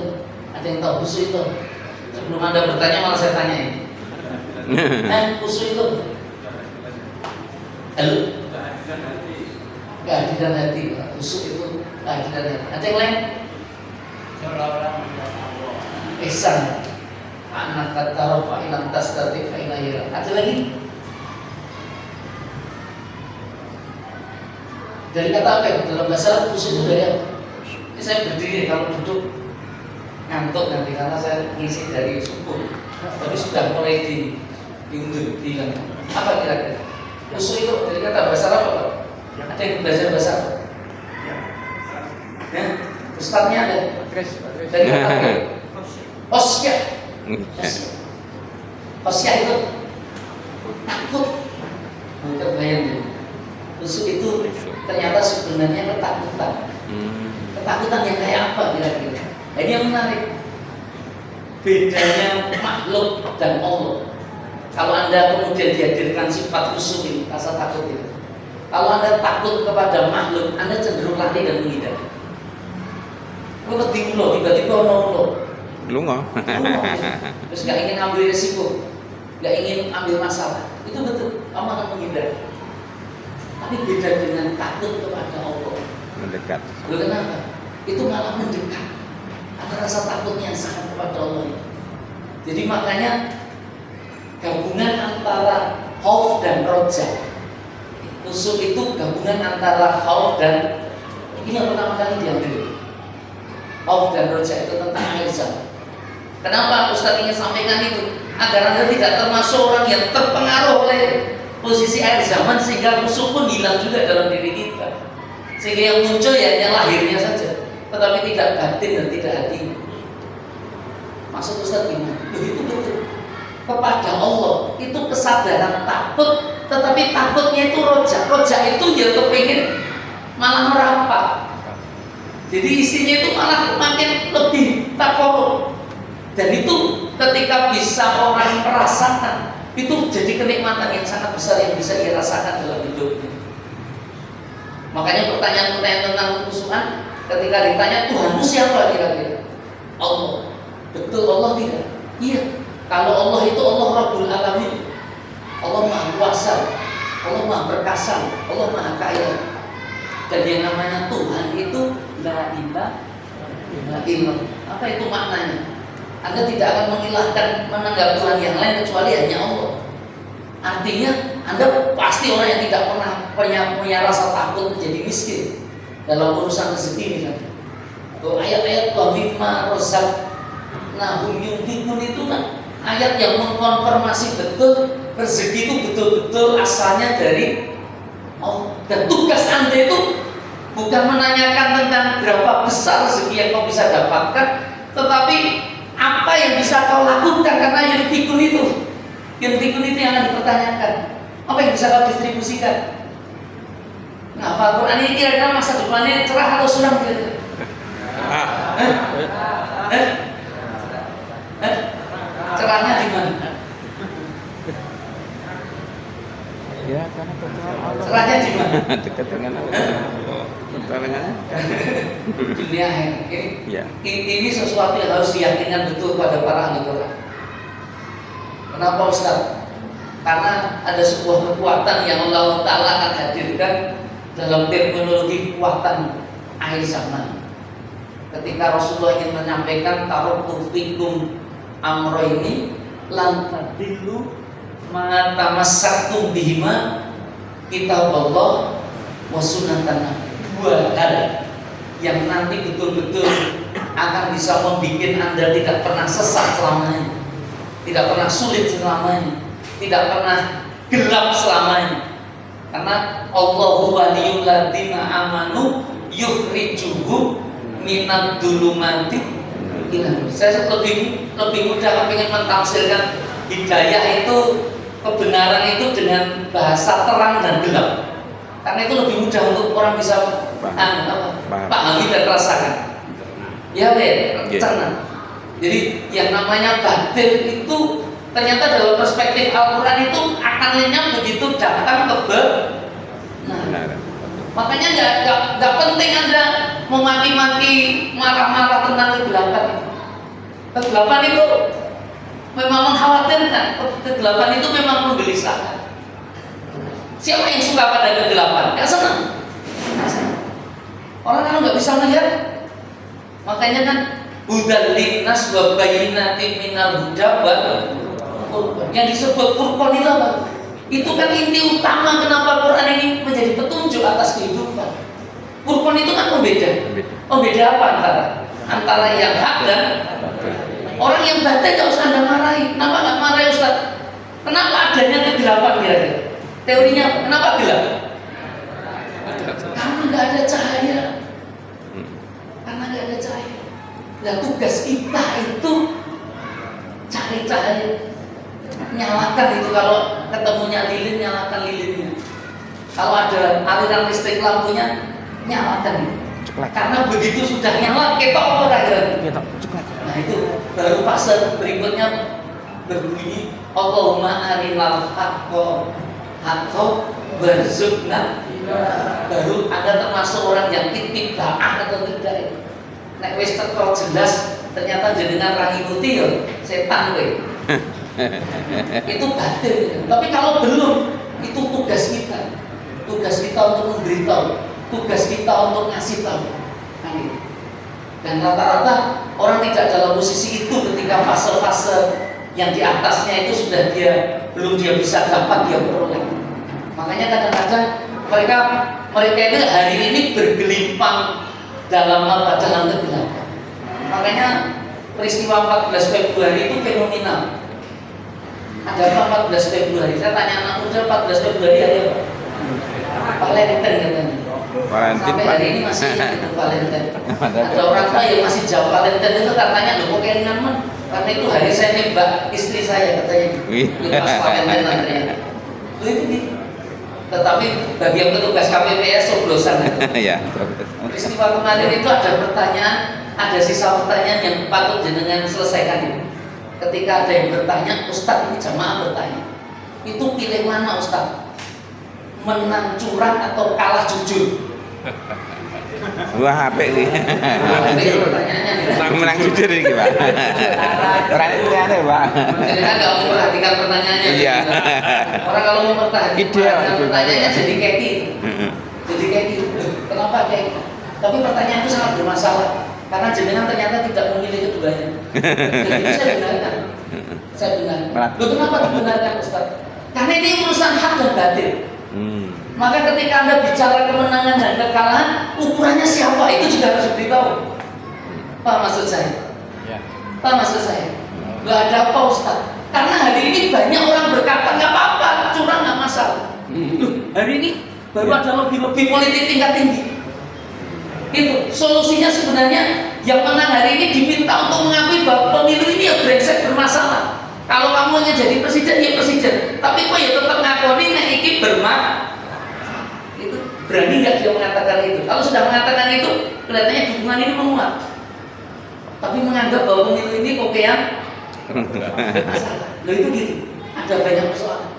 Ada yang tahu khusyuk itu? Sebelum Anda bertanya malah saya tanyain. Khusyuk itu? Halo? Kehadiran hati. Khusyuk itu kehadiran hati. Ada yang lain? Ihsan. Anak kata fa ilam tastati fa ilayra. Ada lagi? Dari kata apa ya? Dalam bahasa khusyuk itu dari apa? Ini saya berdiri kalau duduk ngantuk nanti karena saya ngisi dari subuh. Tapi sudah mulai diundur, dihilang. Apa kira-kira? Khusyuk itu dari kata bahasa apa Pak? Ada yang belajar bahasa apa? Ya, Ustaznya ada. Dari kata apa? Osyah. Osyah itu takut. Mungkin bayangin. Khusyuk itu ternyata sebenarnya ketakutan. Ketakutan yang kayak apa kira-kira? Nah, ini yang menarik. Bedanya makhluk dan Allah. Kalau Anda kemudian dihadirkan sifat khusyuk ini, rasa takut itu. Kalau Anda takut kepada makhluk, Anda cenderung lari dan menghindar. Kalau tiba-tiba ono lunga. Terus nggak ingin ambil resiko, nggak ingin ambil masalah. Itu betul, kamu akan menghindar. Tapi beda dengan takut kepada Allah. Mendekat. Kenapa? Itu malah mendekat. Ada rasa takutnya sangat kepada Allah. Jadi makanya gabungan antara khauf dan roja. Khusyuk itu gabungan antara khauf dan ini yang pertama kali diambil. Khauf dan roja itu tentang air zam. Kenapa Ustaz ingin sampaikan itu? Agar Anda tidak termasuk orang yang terpengaruh oleh posisi air zaman sehingga khusyuk pun hilang juga dalam diri kita. Sehingga yang muncul ya hanya lahirnya saja, tetapi tidak batin dan tidak hati. Maksud Ustaz gimana? Begitu betul. Kepada Allah itu kesadaran takut, tetapi takutnya itu roja. Roja itu ya kepingin malah merapat. Jadi isinya itu malah makin lebih takut. Dan itu ketika bisa orang merasakan, itu jadi kenikmatan yang sangat besar yang bisa ia rasakan dalam hidupnya. Makanya pertanyaan-pertanyaan tentang kekhusyukan ketika ditanya Tuhanmu siapa kira-kira? Allah. Betul Allah tidak? Iya. Kalau Allah itu Allah Rabbul Alamin. Allah Maha Kuasa, Allah Maha Perkasa, Allah Maha Kaya. Dan yang namanya Tuhan itu la ilaha illallah. Apa itu maknanya? Anda tidak akan mengilahkan menanggap Tuhan yang lain kecuali hanya Allah. Artinya Anda pasti orang yang tidak pernah punya rasa takut menjadi miskin dalam urusan rezeki misalnya. Atau ayat-ayat wa mimma razaqnahum yunfiqun itu kan ayat yang mengkonfirmasi betul rezeki itu betul-betul asalnya dari Allah. Dan tugas Anda itu bukan menanyakan tentang berapa besar rezeki yang kau bisa dapatkan, tetapi apa yang bisa kau lakukan, karena yang yunfikun itu yang akan dipertanyakan. Apa yang bisa kau distribusikan? Nah, Al-Quran ini kira-kira masa depannya cerah atau suram kira-kira? Cerahnya di mana? Ya, karena Cerahnya di mana? dekat dengan pertengahannya. Dunia akhirat. Ya. Ini sesuatu yang harus diyakinkan betul pada para ahli Quran. Kenapa Ustaz? Karena ada sebuah kekuatan yang Allah Ta'ala akan hadirkan dalam terminologi kekuatan akhir zaman. Ketika Rasulullah ingin menyampaikan taraktu fikum amroini lan tadillu ma tamassaktum bihima kitab Allah wa sunnatan nabi. Dua hal yang nanti betul-betul akan bisa membuat Anda tidak pernah sesat selamanya, tidak pernah sulit selamanya, tidak pernah gelap selamanya. Karena Allahu waliyul ladzina amanu yukhrijuhum minad dzulumati ila nur. Saya lebih mudah ingin mentafsirkan hidayah itu, kebenaran itu dengan bahasa terang dan gelap. Karena itu lebih mudah untuk orang bisa pahami dan rasakan. Ya, cerna. Jadi yang namanya batin itu ternyata dalam perspektif Al-Quran itu akan lenyap begitu datang kebenaran. Makanya nggak penting Anda memaki-maki, marah-marah tentang kegelapan itu. Kegelapan itu memang mengkhawatirkan, kegelapan itu memang menggelisahkan. Siapa yang suka pada kegelapan? Nggak senang. Orang kalau nggak bisa melihat, makanya kan hudal linnas wa bayyinatin minal huda yang disebut Furqan itu apa? Itu kan inti utama kenapa Quran ini menjadi petunjuk atas kehidupan. Furqan itu kan pembeda apa antara yang hak dan orang yang batin. Nggak usah Anda marahi. Kenapa nggak marahi Ustaz? Kenapa adanya kegelapan kira-kira? Teorinya apa? Kenapa gelap? Karena nggak ada cahaya. Karena nggak ada cahaya. Nah, tugas kita itu cari cahaya. Nyalakan itu, kalau ketemunya lilin, nyalakan lilinnya. Kalau ada aliran listrik lampunya, nyalakan itu. Karena begitu sudah nyala, ketok orang. Nah, itu baru fase berikutnya berbunyi Allahumma arinal haqqa warzuqna. Baru Anda termasuk orang yang titik-titik atau tidak. Nek wis teko jelas ternyata jenengan ra ngikuti ya setan kowe. Itu batin. Tapi kalau belum, itu tugas kita. Tugas kita untuk memberitahu, tugas kita untuk ngasih tahu. Dan rata-rata orang tidak dalam posisi itu ketika fase-fase yang di atasnya itu sudah belum bisa dapat dia peroleh. Makanya kadang-kadang mereka itu hari ini bergelimpang dalam kegelapan. Makanya peristiwa 14 Februari itu fenomenal. Ada apa 14 Februari? Saya tanya anak muda, 14 Februari ada apa? Valentine katanya. Sampai hari ini masih itu Valentine. Ada orang tua yang masih jauh Valentine itu katanya loh kok kayak nyaman. Karena itu hari saya nembak istri saya katanya. Itu pas Valentine katanya. Itu gitu. Tetapi bagi yang petugas KPPS coblosan itu. Peristiwa kemarin itu ada pertanyaan, ada sisa pertanyaan yang patut jenengan selesaikan itu. Ketika ada yang bertanya, Ustadz, ini jamaah bertanya, itu pilih mana Ustadz? Menang curang atau kalah jujur? Wah, apa ini? Pertanyaannya. Menang jujur ini Pak. Orang itu aneh Pak. Mereka nggak memperhatikan pertanyaannya. Iya. Orang kalau memperhatikan pertanyaannya jadi kayak gitu. Jadi kayak gitu. Kenapa kayak gitu? Tapi pertanyaan itu sangat bermasalah. Karena jenengan ternyata tidak memilih keduanya. Jadi saya benarkan. Saya benarkan. Loh, kenapa dibenarkan Ustaz? Karena ini urusan hak dan batin. Maka ketika Anda bicara kemenangan dan kekalahan, ukurannya siapa? Itu juga harus diberitahu. Apa maksud saya? Apa maksud saya? Nggak ada apa Ustaz. Karena hari ini banyak orang berkata nggak apa-apa, curang nggak masalah. Loh, hari ini baru ada lobby-lobby politik tingkat tinggi. Itu solusinya sebenarnya yang menang hari ini diminta untuk mengakui bahwa pemilu ini ya brengsek bermasalah. Kalau kamu hanya jadi presiden ya presiden, tapi kok ya tetap ngakoni nek iki itu berani nggak dia mengatakan itu? Kalau sudah mengatakan itu, kelihatannya dukungan ini menguat. Tapi menganggap bahwa pemilu ini kokean masalah. Loh itu gitu. Ada banyak persoalan.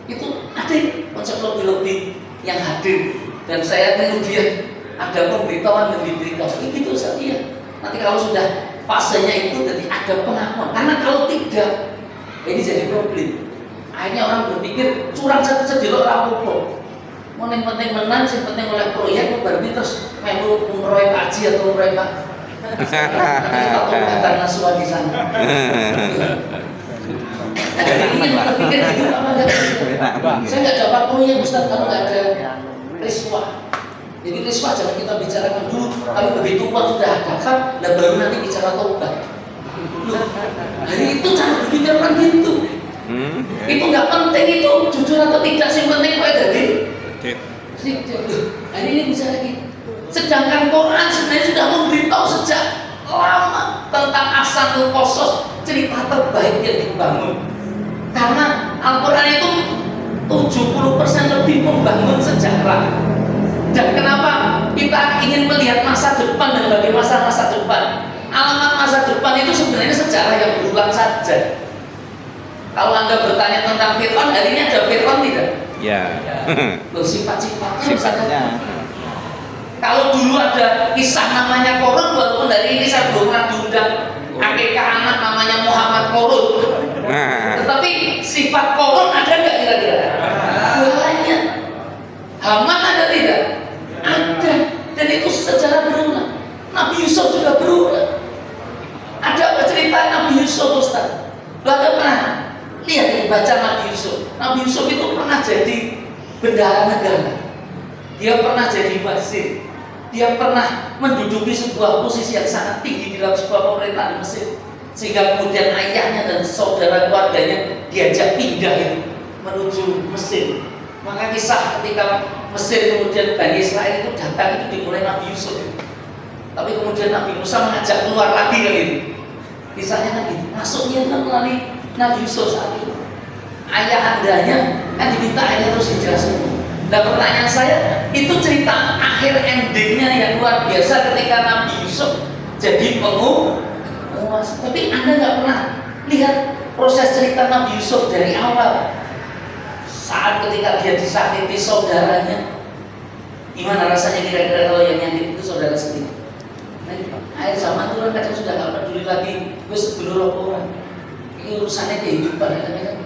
Itu ada konsep lobby-lobby yang hadir dan saya kemudian ada pemberitahuan dan diberitahu. Itu saja. Nanti kalau sudah fasenya itu jadi ada pengakuan. Karena kalau tidak, ini jadi problem. Akhirnya orang berpikir curang saja delok ora apa-apa. Mau yang penting menang, yang penting oleh proyek berarti terus melu umroh Pak Haji atau umroh Pak. Nanti kita tolong karena suara di sana. Jadi ini yang berpikir gitu apa enggak? Saya nggak dapat proyek Ustaz kalau nggak ada riswah. Jadi riswah jangan kita bicarakan dulu, tapi begitu uang sudah ada kan, dan baru nanti bicara tobat. Loh, hari itu cara berpikir orang gitu. Itu nggak penting itu jujur atau tidak, sih penting kok jadi. Hari ini bicara gitu. Sedangkan Quran sebenarnya sudah memberitahu sejak lama tentang Ahsanul Qasas, cerita terbaik yang dibangun. Karena Al-Quran itu 70% lebih membangun sejarah. Dan kenapa kita ingin melihat masa depan dan bagaimana masa depan? Alamat masa depan itu sebenarnya sejarah yang berulang saja. Kalau Anda bertanya tentang Fir'aun, hari ini ada Fir'aun tidak? Ya. Loh, sifatnya. Sifatnya. Kalau dulu ada kisah namanya Korun, walaupun dari ini saya belum pernah diundang akikah anak namanya Muhammad Korun. Tetapi sifat Korun ada nggak kira-kira? Banyak. Haman ada tidak? Ada. Dan itu sejarah berulang. Nabi Yusuf juga berulang. Ada apa cerita Nabi Yusuf Ustaz? Anda pernah lihat ini baca Nabi Yusuf? Nabi Yusuf itu pernah jadi bendahara negara. Dia pernah jadi wazir. Dia pernah menduduki sebuah posisi yang sangat tinggi di dalam sebuah pemerintahan Mesir, sehingga kemudian ayahnya dan saudara keluarganya diajak pindah menuju Mesir. Maka kisah ketika Mesir kemudian Bani Israel itu datang itu dimulai Nabi Yusuf. Tapi kemudian Nabi Musa mengajak keluar lagi kan gitu. Kisahnya kan gitu. Masuknya kan melalui Nabi Yusuf saat itu. Ayah andanya kan diminta ayahnya terus dijelasin. Nah pertanyaan saya, itu cerita akhir endingnya yang luar biasa ketika Nabi Yusuf jadi penguasa. Tapi Anda nggak pernah lihat proses cerita Nabi Yusuf dari awal. Saat ketika dia disakiti saudaranya, gimana rasanya kira-kira kalau yang nyakit itu saudara sendiri? Nah, akhir zaman itu kadang sudah nggak peduli lagi, gue sedulur orang. Ini urusannya kehidupan kan.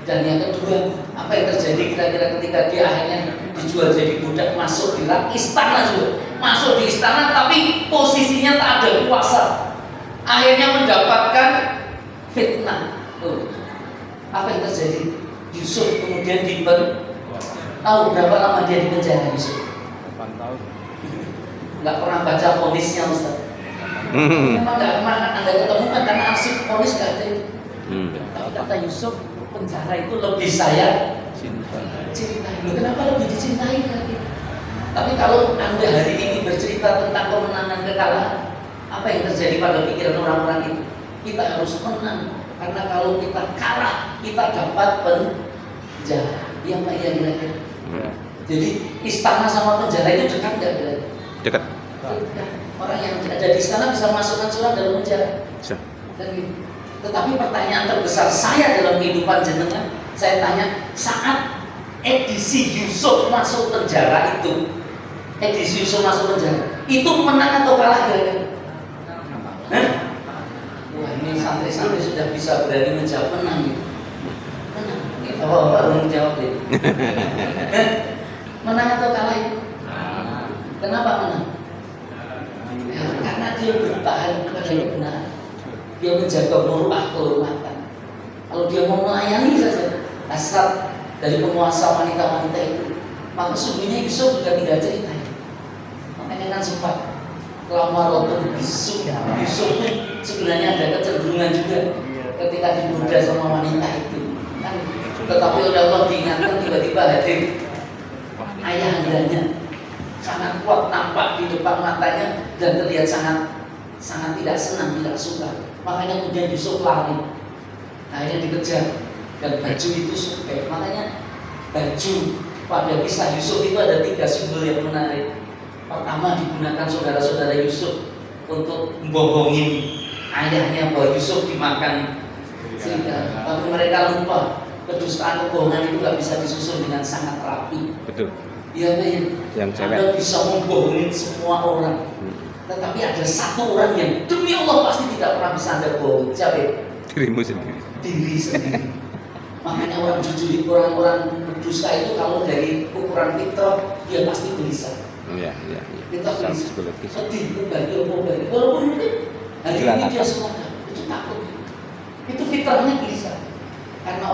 Dan yang kedua, apa yang terjadi kira-kira ketika dia akhirnya dijual jadi budak, masuk di istana juga, masuk di istana tapi posisinya tak ada kuasa, akhirnya mendapatkan fitnah. Apa yang terjadi? Yusuf kemudian tahu berapa lama dia di penjara Yusuf? 8 tahun. Nggak pernah baca vonisnya Ustaz. Memang nggak pernah Anda ketemukan karena arsip vonis nggak ada itu. Tapi kata Yusuf, penjara itu lebih saya cintai. Loh, kenapa lebih dicintai lagi? Tapi kalau Anda hari ini bercerita tentang kemenangan kekalahan, apa yang terjadi pada pikiran orang-orang itu? Kita harus menang, karena kalau kita kalah, kita dapat penjara. Yang lainnya kira-kira. Jadi istana sama penjara itu dekat nggak kira-kira? Dekat. Orang yang ada di istana bisa masukkan surat dalam penjara. Bisa. Dan gitu. Tetapi pertanyaan terbesar saya dalam kehidupan jenengan, saya tanya, saat edisi Yusuf masuk penjara itu, edisi Yusuf masuk penjara, itu menang atau kalah kira-kira? Wah, ini santri-santri sudah bisa berani menjawab menang gitu. Menang. Ini bapak-bapak belum menjawab itu. Menang atau kalah itu? Kenapa menang? Ya, karena dia bertahan kepada kebenaran. Dia menjaga muruah kehormatan. Kalau dia mau melayani saja hasrat dari penguasa wanita-wanita itu, maka sungguhnya Yusuf juga tidak cerita. Makanya kan sempat lama roton Yusuf itu sebenarnya ada kecenderungan juga ketika digoda sama wanita itu kan, tetapi oleh Allah diingatkan tiba-tiba hadir ayahandanya sangat kuat nampak di depan matanya dan terlihat sangat tidak senang, tidak suka. Makanya kemudian Yusuf lari, akhirnya dikejar dan baju itu sobek. Makanya baju pada kisah Yusuf itu ada 3 simbol yang menarik. Pertama, digunakan saudara-saudara Yusuf untuk membohongin ayahnya bahwa Yusuf dimakan serigala. Tapi mereka lupa kedustaan kebohongan itu gak bisa disusun dengan sangat rapi. Betul. Iya kan? Yang cewek. Anda bisa membohongin semua orang. Tetapi ada satu orang yang demi Allah pasti tidak pernah bisa Anda bohongi. Siapa? Dirimu sendiri. Diri sendiri. Makanya orang jujur, orang berdusta itu kalau dari ukuran fitrah dia pasti gelisah. Iya. Kita gelisah. Psikologis. Sedih, mubahir. Walaupun mungkin hari ini dia semangat, itu takut. Itu fitrahnya gelisah. Karena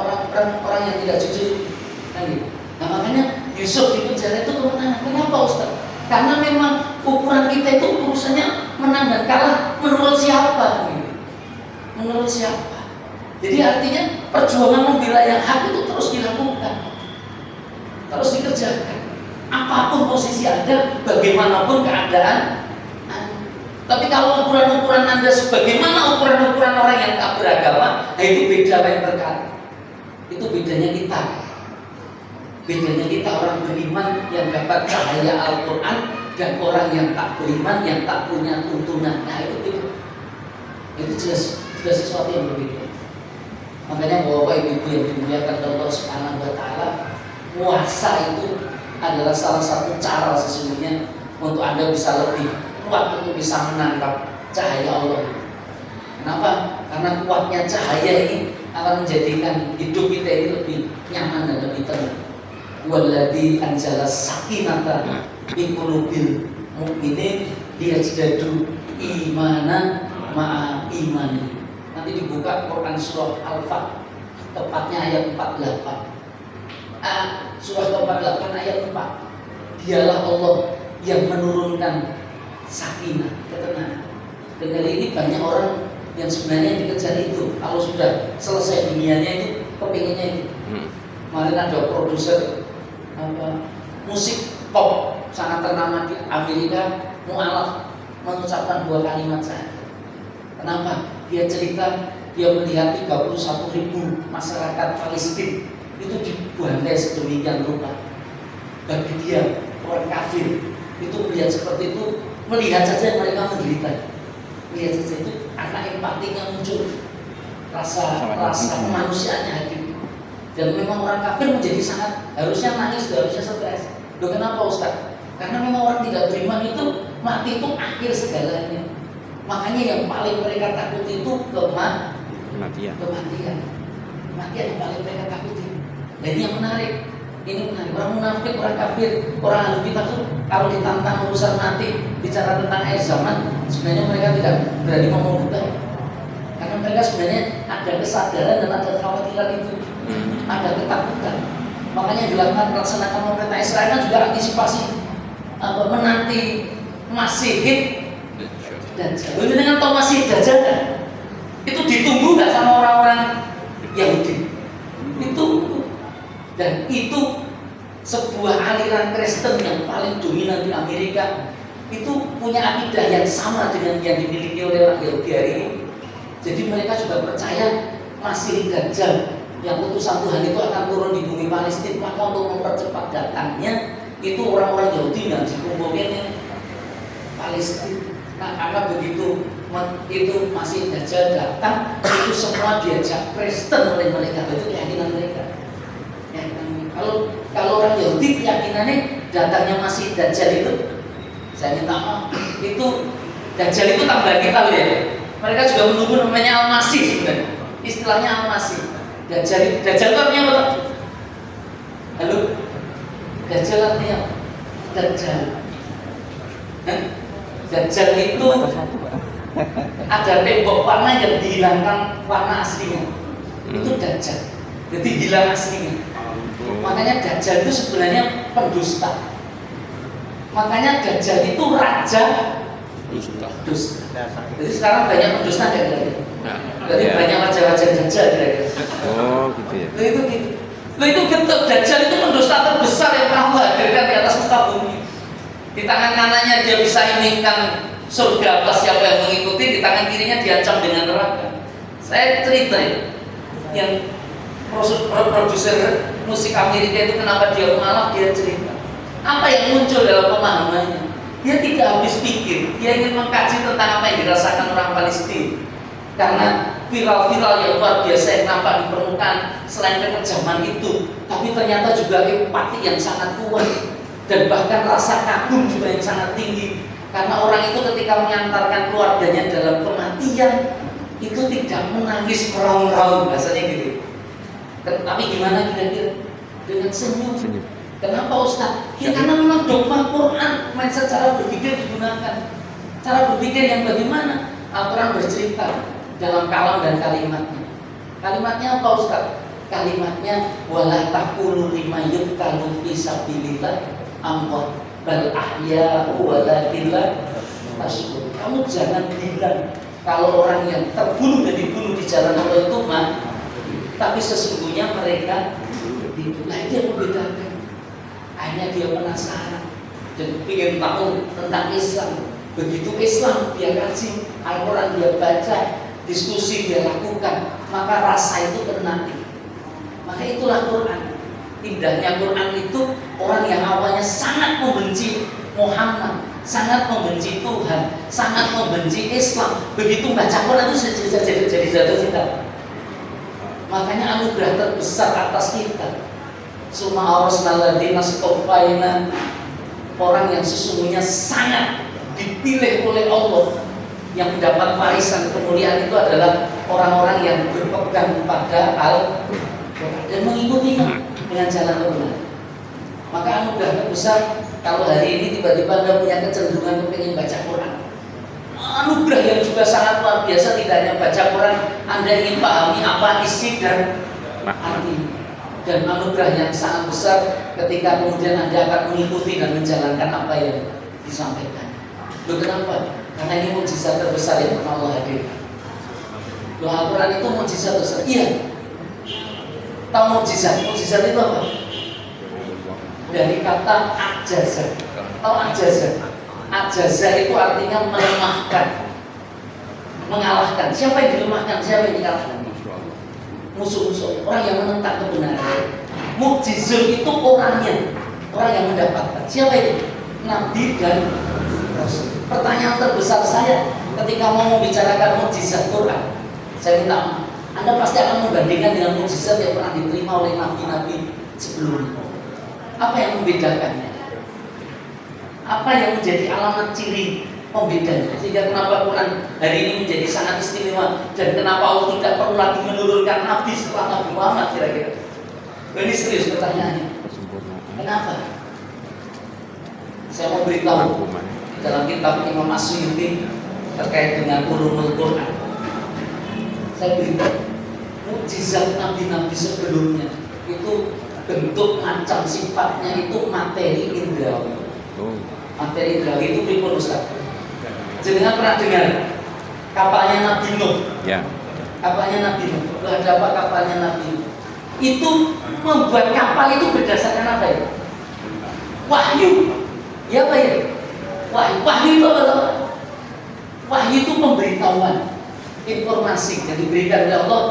orang yang tidak jujur kan gitu. Nah makanya Yusuf di penjara itu kemenangan. Kenapa Ustaz? Karena memang ukuran kita itu urusannya menang dan kalah menurut siapa? Menurut siapa? Jadi artinya perjuangan membela yang hak itu terus dilakukan, terus dikerjakan. Apapun posisi Anda, bagaimanapun keadaan Anda. Tapi kalau ukuran-ukuran Anda sebagaimana ukuran-ukuran orang yang tak beragama, nah itu beda yang berkata. Itu bedanya kita. Bedanya kita orang beriman yang dapat cahaya Al-Quran dan orang yang tak beriman yang tak punya tuntunan. Nah itu jelas sesuatu yang berbeda. Makanya Bapak Ibu yang dimuliakan Allah Subhanahu wa Ta'ala, puasa itu adalah salah satu cara sesungguhnya untuk Anda bisa lebih kuat untuk bisa menangkap cahaya Allah. Kenapa? Karena kuatnya cahaya ini akan menjadikan hidup kita ini lebih nyaman dan lebih tenang. Walladzi anzala sakinata fi qulubil mu'minin liyazdadu imanan ma'a imani. Nanti dibuka Quran surah Al-Fat, tepatnya ayat 48. Surah 48 ayat 4. Dialah Allah yang menurunkan sakinah, ketenangan. Dan hari ini banyak orang yang sebenarnya dikejar itu. Kalau sudah selesai dunianya itu, kepinginnya itu. Kemarin ada produser musik pop sangat ternama di Amerika, mu'alaf, mengucapkan 2 kalimat saja. Kenapa? Dia cerita dia melihat 31.000 masyarakat Palestina itu dibantai sedemikian rupa. Bagi dia orang kafir itu melihat seperti itu, melihat saja mereka menderita. Melihat saja itu anak empatinya muncul, rasa kemanusiaannya hadir. Dan memang orang kafir menjadi sangat harusnya nangis, harusnya stres. Loh kenapa Ustaz? Karena memang orang tidak beriman itu mati itu akhir segalanya. Makanya yang paling mereka takut itu kematian. Kematian yang paling mereka takuti. Dan ini yang menarik. Ini menarik. Orang munafik, orang kafir, orang ahli kitab itu kalau ditantang urusan mati, bicara tentang akhir zaman, sebenarnya mereka tidak berani ngomong betul. Karena mereka sebenarnya ada kesadaran dan ada kekhawatiran itu, ada ketakutan. Makanya dilakukan melaksanakan pemerintah Israel kan juga antisipasi menanti Masih Dajjal. Itu dengan tahu Masih Dajjal kan? Itu ditunggu nggak sama orang-orang Yahudi? Itu dan itu sebuah aliran Kristen yang paling dominan di Amerika itu punya akidah yang sama dengan yang dimiliki oleh orang Yahudi hari ini. Jadi mereka juga percaya Masih Dajjal yang utusan Tuhan itu akan turun di bumi Palestina. Maka untuk mempercepat datangnya itu orang-orang Yahudi yang dikumpulkan Palestina. Nah karena begitu itu Masih Dajjal datang, itu semua diajak Kristen oleh mereka. Itu keyakinan mereka. Ya, kalau orang Yahudi keyakinannya datangnya Masih Dajjal itu, saya minta maaf, itu Dajjal itu tambah kita lihat. Mereka juga menunggu namanya Al-Masih sebenarnya. Istilahnya Al-Masih. Dajjal itu artinya apa? Halo? Dajjal artinya Dajjal. Dajjal itu ada tembok warna yang dihilangkan warna aslinya. Itu Dajjal. Jadi hilang aslinya. Makanya Dajjal itu sebenarnya pendusta. Makanya Dajjal itu raja dusta. Jadi sekarang banyak pendusta dari Berarti Ya. banyak wajah-wajah dajjal kira-kira. Oh, gitu ya. Loh itu gitu. Loh itu betul, dajjal itu pendusta terbesar yang pernah Allah hadirkan di atas muka bumi. Di tangan kanannya dia bisa inginkan surga apa siapa yang mengikuti, di tangan kirinya diancam dengan neraka. Saya cerita yang produser musik Amerika itu kenapa dia mengalah, dia cerita apa yang muncul dalam pemahamannya. Dia tidak habis pikir, dia ingin mengkaji tentang apa yang dirasakan orang Palestina karena viral-viral yang luar biasa yang nampak di permukaan selain kekejaman itu, tapi ternyata juga empati yang sangat kuat dan bahkan rasa kagum juga yang sangat tinggi. Karena orang itu ketika mengantarkan keluarganya dalam kematian itu tidak menangis meraung-raung, bahasanya gitu. Tapi gimana kira-kira? Dengan senyum. Senyum. Kenapa Ustaz? Ya karena memang dogma Quran, mindset cara berpikir digunakan. Cara berpikir yang bagaimana? Al-Quran bercerita dalam kalam dan kalimatnya. Kalimatnya apa Ustaz? Kalimatnya wala taqulu lima yuqtalu fi sabilillah amwat bal ahya'u walakin la tashkurun. Kamu jangan bilang kalau orang yang terbunuh dan dibunuh di jalan Allah itu mati, tapi sesungguhnya mereka hidup. Nah itu yang membedakan. Akhirnya dia penasaran dan ingin tahu tentang Islam. Begitu Islam dia kaji, Al-Quran dia baca, diskusi dia lakukan, maka rasa itu kena. Maka itulah Quran. Indahnya Quran itu orang yang awalnya sangat membenci Muhammad, sangat membenci Tuhan, sangat membenci Islam, begitu baca Quran itu jadi jatuh cinta. Makanya anugerah terbesar atas kita. Suma aurasnaladina stofaina, orang yang sesungguhnya sangat dipilih oleh Allah yang mendapat warisan kemuliaan itu adalah orang-orang yang berpegang pada Al-Quran dan mengikutinya dengan jalan benar. Maka anugerah terbesar kalau hari ini tiba-tiba Anda punya kecenderungan ingin baca Quran. Anugerah yang juga sangat luar biasa, tidak hanya baca Quran, Anda ingin pahami apa isi dan arti. Dan anugerah yang sangat besar ketika kemudian Anda akan mengikuti dan menjalankan apa yang disampaikan. Loh kenapa? Karena ini mukjizat terbesar yang pernah Allah hadirkan. Loh Al-Quran itu mukjizat besar. Iya. Tahu mukjizat? Mukjizat itu apa? Dari kata ajaza. Tahu ajaza? Ajaza itu artinya melemahkan, mengalahkan. Siapa yang dilemahkan? Siapa yang dikalahkan? Musuh-musuh, orang yang menentang kebenaran. Mukjizat itu orangnya, orang yang mendapatkan. Siapa itu? Nabi dan Rasul. Pertanyaan terbesar saya ketika mau membicarakan mukjizat Quran, saya minta maaf, Anda pasti akan membandingkan dengan mukjizat yang pernah diterima oleh nabi-nabi sebelumnya. Apa yang membedakannya? Apa yang menjadi alamat ciri pembedanya? Sehingga kenapa Quran hari ini menjadi sangat istimewa dan kenapa Allah tidak perlu lagi menurunkan nabi setelah Nabi Muhammad kira-kira? Ini serius pertanyaannya. Kenapa? Saya mau beritahu dalam kitab Imam Asy'uti terkait dengan ulumul Quran. Saya beritahu mukjizat nabi-nabi sebelumnya itu bentuk macam sifatnya itu materi indrawi. Materi indrawi itu pripun Ustaz? Jenengan pernah dengar kapalnya Nabi Nuh? Ya. Kapalnya Nabi Nuh. Ada apa kapalnya Nabi Nuh? Itu membuat kapal itu berdasarkan apa ya? Wahyu. Ya apa ya? Wahyu itu apa? Wahyu itu pemberitahuan, informasi yang diberikan oleh Allah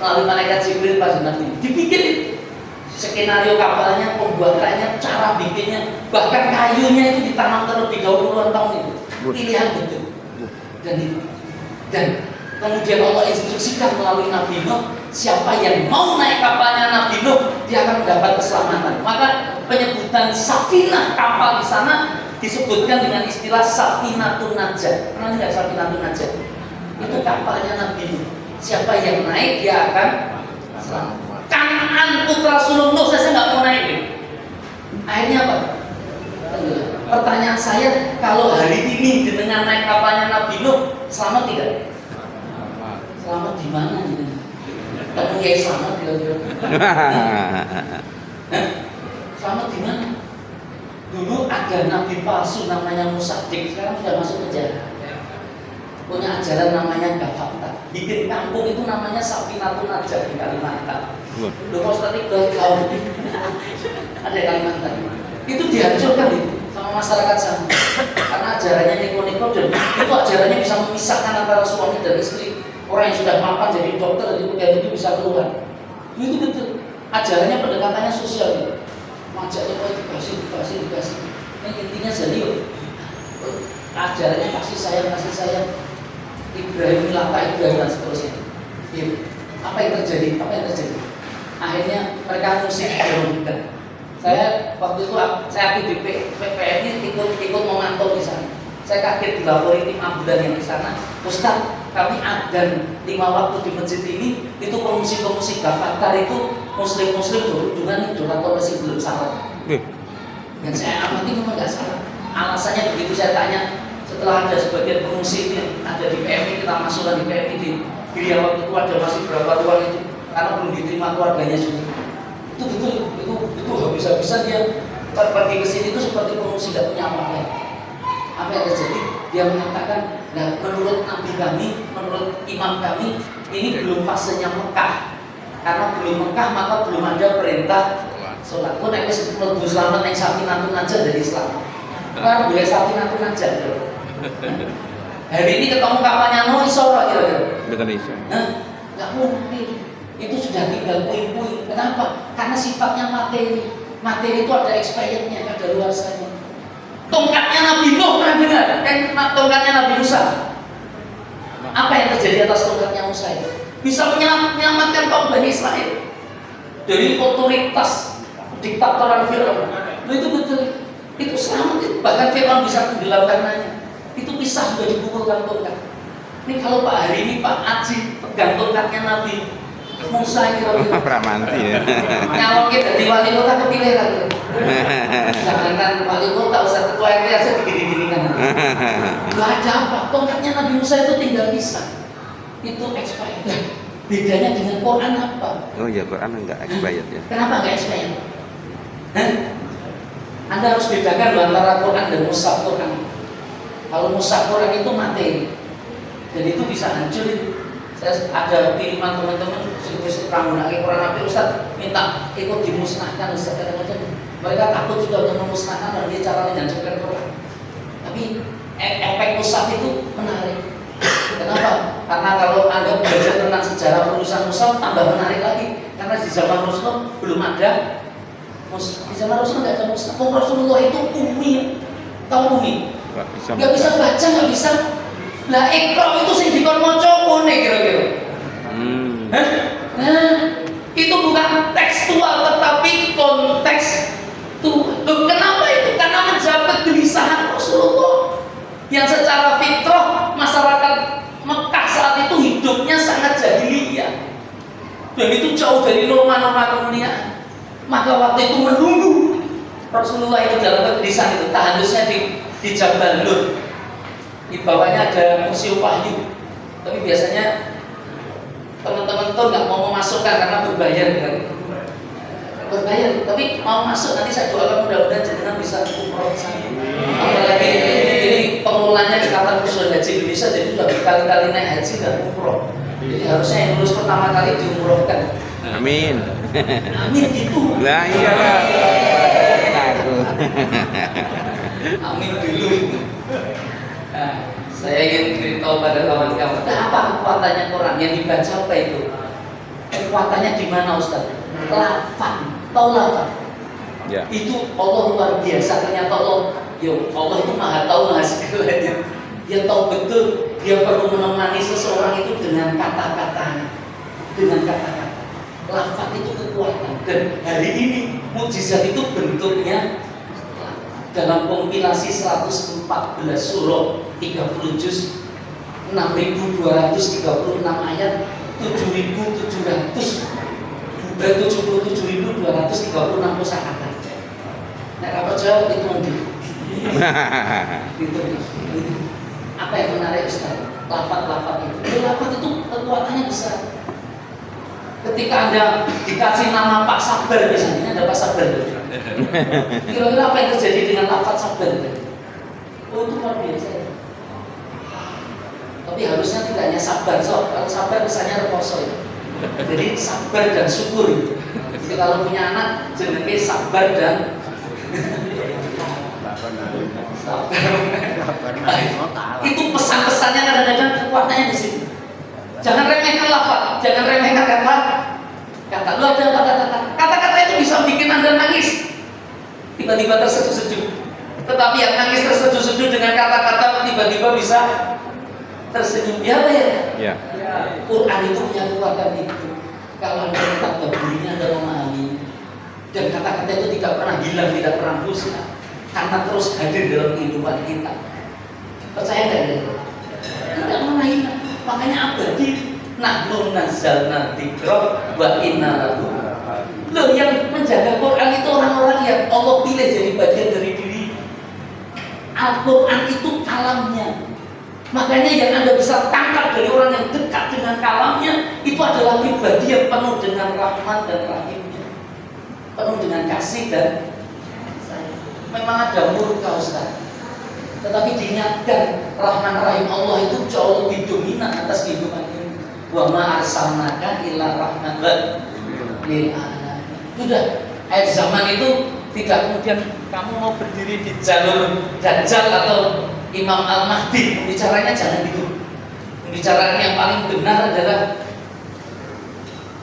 melalui malaikat Jibril pada Nabi. Dipikir skenario kapalnya, pembuatannya, cara bikinnya, bahkan kayunya itu ditanam terlebih dahulu puluhan tahun itu. Pilihan betul. Dan kemudian Allah instruksikan melalui Nabi Nuh, siapa yang mau naik kapalnya Nabi Nuh, dia akan mendapat keselamatan. Maka penyebutan safinah kapal di sana disebutkan dengan istilah safinatun najat. Pernah lihat safinatun najat? Itu kapalnya Nabi Nuh. Siapa yang naik dia akan selamat. Kan'an putra sulung Nuh saya nggak mau naik. Akhirnya apa? Pertanyaan saya, kalau hari ini dengan naik kapalnya Nabi Nuh, selamat tidak? Selamat di mana gitu? Kamu kayak selamat kira-kira? Selamat di mana? Dulu ada nabi palsu namanya Musaddiq, sekarang sudah masuk penjara. punya ajaran namanya Gafata. Bikin kampung itu namanya Safinatun Najah di Kalimantan. Loh Pak Ustadz Iqbal tahu ada Kalimantan. Itu dihancurkan itu sama masyarakat sana. Karena ajarannya neko-neko dan itu ajarannya bisa memisahkan antara suami dan istri. Orang yang sudah mapan jadi dokter jadi pegawai itu bisa keluar. Itu betul. Ajarannya pendekatannya sosial gitu. Majaknya dikasih. Yang intinya jadi ajarannya kasih sayang. Ibrahim Lata Ibrahim dan seterusnya. Apa yang terjadi? Akhirnya mereka musik diturunkan. Saya waktu itu saya aktif di PPN ini ikut memantau di sana. Saya kaget dilapori tim ambulan yang di sana. Ustaz, kami adzan 5 waktu di masjid ini itu pengungsi Gafatar itu muslim berhubungan donatur masih belum salah. Dan saya amati memang nggak salah. Alasannya begitu saya tanya. Setelah ada sebagian pengungsi yang ada di PMI, kita masukkan di PMI di Gria waktu itu ada masih berapa ruang itu karena belum diterima keluarganya juga. Itu betul, itu habis-habisan dia pergi ke sini itu seperti pengungsi tidak punya apa-apa. Apa yang terjadi? Dia mengatakan, nah menurut nabi kami, menurut imam kami, ini belum fasenya Mekah. Karena belum Mekah maka belum ada perintah sholat. Pun nek wis mlebu slamet ning Safinatun Najah dari Islam. Kan boleh Safinatun Najah. Hari ini ketemu kapalnya Nuh iso ora kira-kira? Betul iso. Nggak mungkin. Itu sudah tinggal puing-puing. Kenapa? Karena sifatnya materi. Materi itu ada expirednya, ada luarsanya. Tongkatnya Nabi Nuh pernah dengar? Tongkatnya Nabi Musa. Apa yang terjadi atas tongkatnya Musa itu? Bisa menyelamatkan kaum Bani Israel dari otoritas diktatoran Firaun. Itu betul. Itu selamat. Bahkan Firaun bisa tenggelam karenanya. Itu pisah sudah dipukulkan tongkat. Ini kalau Pak hari ini Pak Aji pegang tongkatnya Nabi Musa kira-kira Pramanti ya. nyalon kita di wali kota kepilih kan. Jangan wali kota usah ketua RT aja digini-gini kan. Gak ada apa. Tongkatnya Nabi Musa itu tinggal pisah. Itu expired. Bedanya dengan Quran apa? Oh ya, Quran enggak expired ya. Kenapa enggak expired? Anda harus bedakan antara Quran dan mushaf Quran. Kalau mushaf Quran itu materi, dan itu bisa hancur. Saya ada kiriman teman-teman sing pramugari Quran Nabi Ustaz minta ikut dimusnahkan Ustaz kadang-kadang. Mereka takut juga untuk memusnahkan dan dia cara menghancurkan Quran. Tapi efek mushaf itu menarik. Kenapa? Karena kalau Anda belajar tentang sejarah penulisan mushaf tambah menarik lagi. Karena di zaman Rasulullah belum ada di zaman Rasulullah nggak ada mushaf. Rasulullah itu umi, tahu umi? Nggak bisa baca, nggak bisa. Lah Iqra itu sing dikon maca ngene kira-kira. Nah, itu bukan tekstual tetapi konteks tuh. Loh, kenapa itu? Karena menjawab kegelisahan Rasulullah yang secara fitrah masyarakat Mekah saat itu hidupnya sangat jahiliyah. Dan itu jauh dari norma-norma kemuliaan. Maka waktu itu menunggu Rasulullah itu dalam kegelisahan itu tahadusnya di Jabal Nur. Di bawahnya ada museum wahyu. Tapi biasanya teman-teman tuh nggak mau memasukkan karena berbayar kan. Berbayar, tapi mau masuk nanti saya doakan mudah-mudahan jenengan bisa umroh sana. Apalagi ini pengelolanya Ikatan Pusat Haji Indonesia jadi sudah berkali-kali naik haji dan umroh. Jadi harusnya yang lulus pertama kali diumrohkan. Amin. Amin gitu. Lah iya lah. Amin dulu. Nah, saya ingin beritahu pada kawan-kawan, apa kekuatannya Quran yang dibaca apa itu? Kekuatannya di mana Ustaz? Lafaz, tahu lafaz? Ya. Itu Allah luar biasa. Ternyata Allah itu maha tahu maha segalanya. Dia tahu betul dia perlu menemani seseorang itu dengan kata-katanya, dengan kata-kata. Lafaz itu kekuatan. Dan hari ini mukjizat itu bentuknya dalam kompilasi 114 surah 30 juz 6.236 ayat 77.236 kosakata. Nek apa jawab itu nanti. Gitu. Apa yang menarik Ustaz? Lafaz-lafaz itu. Lafaz itu kekuatannya besar. Ketika Anda dikasih nama Pak Sabar misalnya, ada Pak Sabar. Kira-kira apa yang terjadi dengan lafaz sabar? Oh itu luar biasa. Tapi sabar sob. Kalau sabar misalnya reposo ya. Jadi sabar dan syukur itu. Jadi kalau punya anak jenenge sabar dan itu pesan-pesannya kadang-kadang kekuatannya di situ. Jangan remehkan lafaz, jangan remehkan kata. Lu ada kata-kata itu bisa bikin Anda nangis, tiba-tiba terseduh-seduh. Tetapi yang nangis terseduh-seduh dengan kata-kata tiba-tiba bisa tersenyum. Ya apa ya? Ya. Quran itu punya kekuatan itu. Kalau Anda mentadabburinya, Anda memahami, dan kata-kata itu tidak pernah hilang, tidak pernah musnah, karena terus hadir dalam kehidupan kita. Percaya nggak ya? Tidak pernah hilang. Makanya abadi. Nahnu nazzalna dzikra wa inna lahu. Loh, yang menjaga Quran itu orang-orang yang Allah pilih jadi bagian dari diri. Al-Quran itu kalamnya. Makanya yang Anda bisa tangkap dari orang yang dekat dengan kalamnya itu adalah pribadi yang penuh dengan rahmat dan rahimnya, penuh dengan kasih dan sayang. Memang ada murka Ustaz, tetapi diingatkan rahman rahim Allah itu jauh lebih dominan atas kehidupan ini. Wa ma arsalnaka illa rahmatan lil alamin. Sudah, akhir zaman itu tidak kemudian kamu mau berdiri di jalur Dajjal atau Imam Al-Mahdi, pembicaranya jangan gitu. Pembicaraan yang paling benar adalah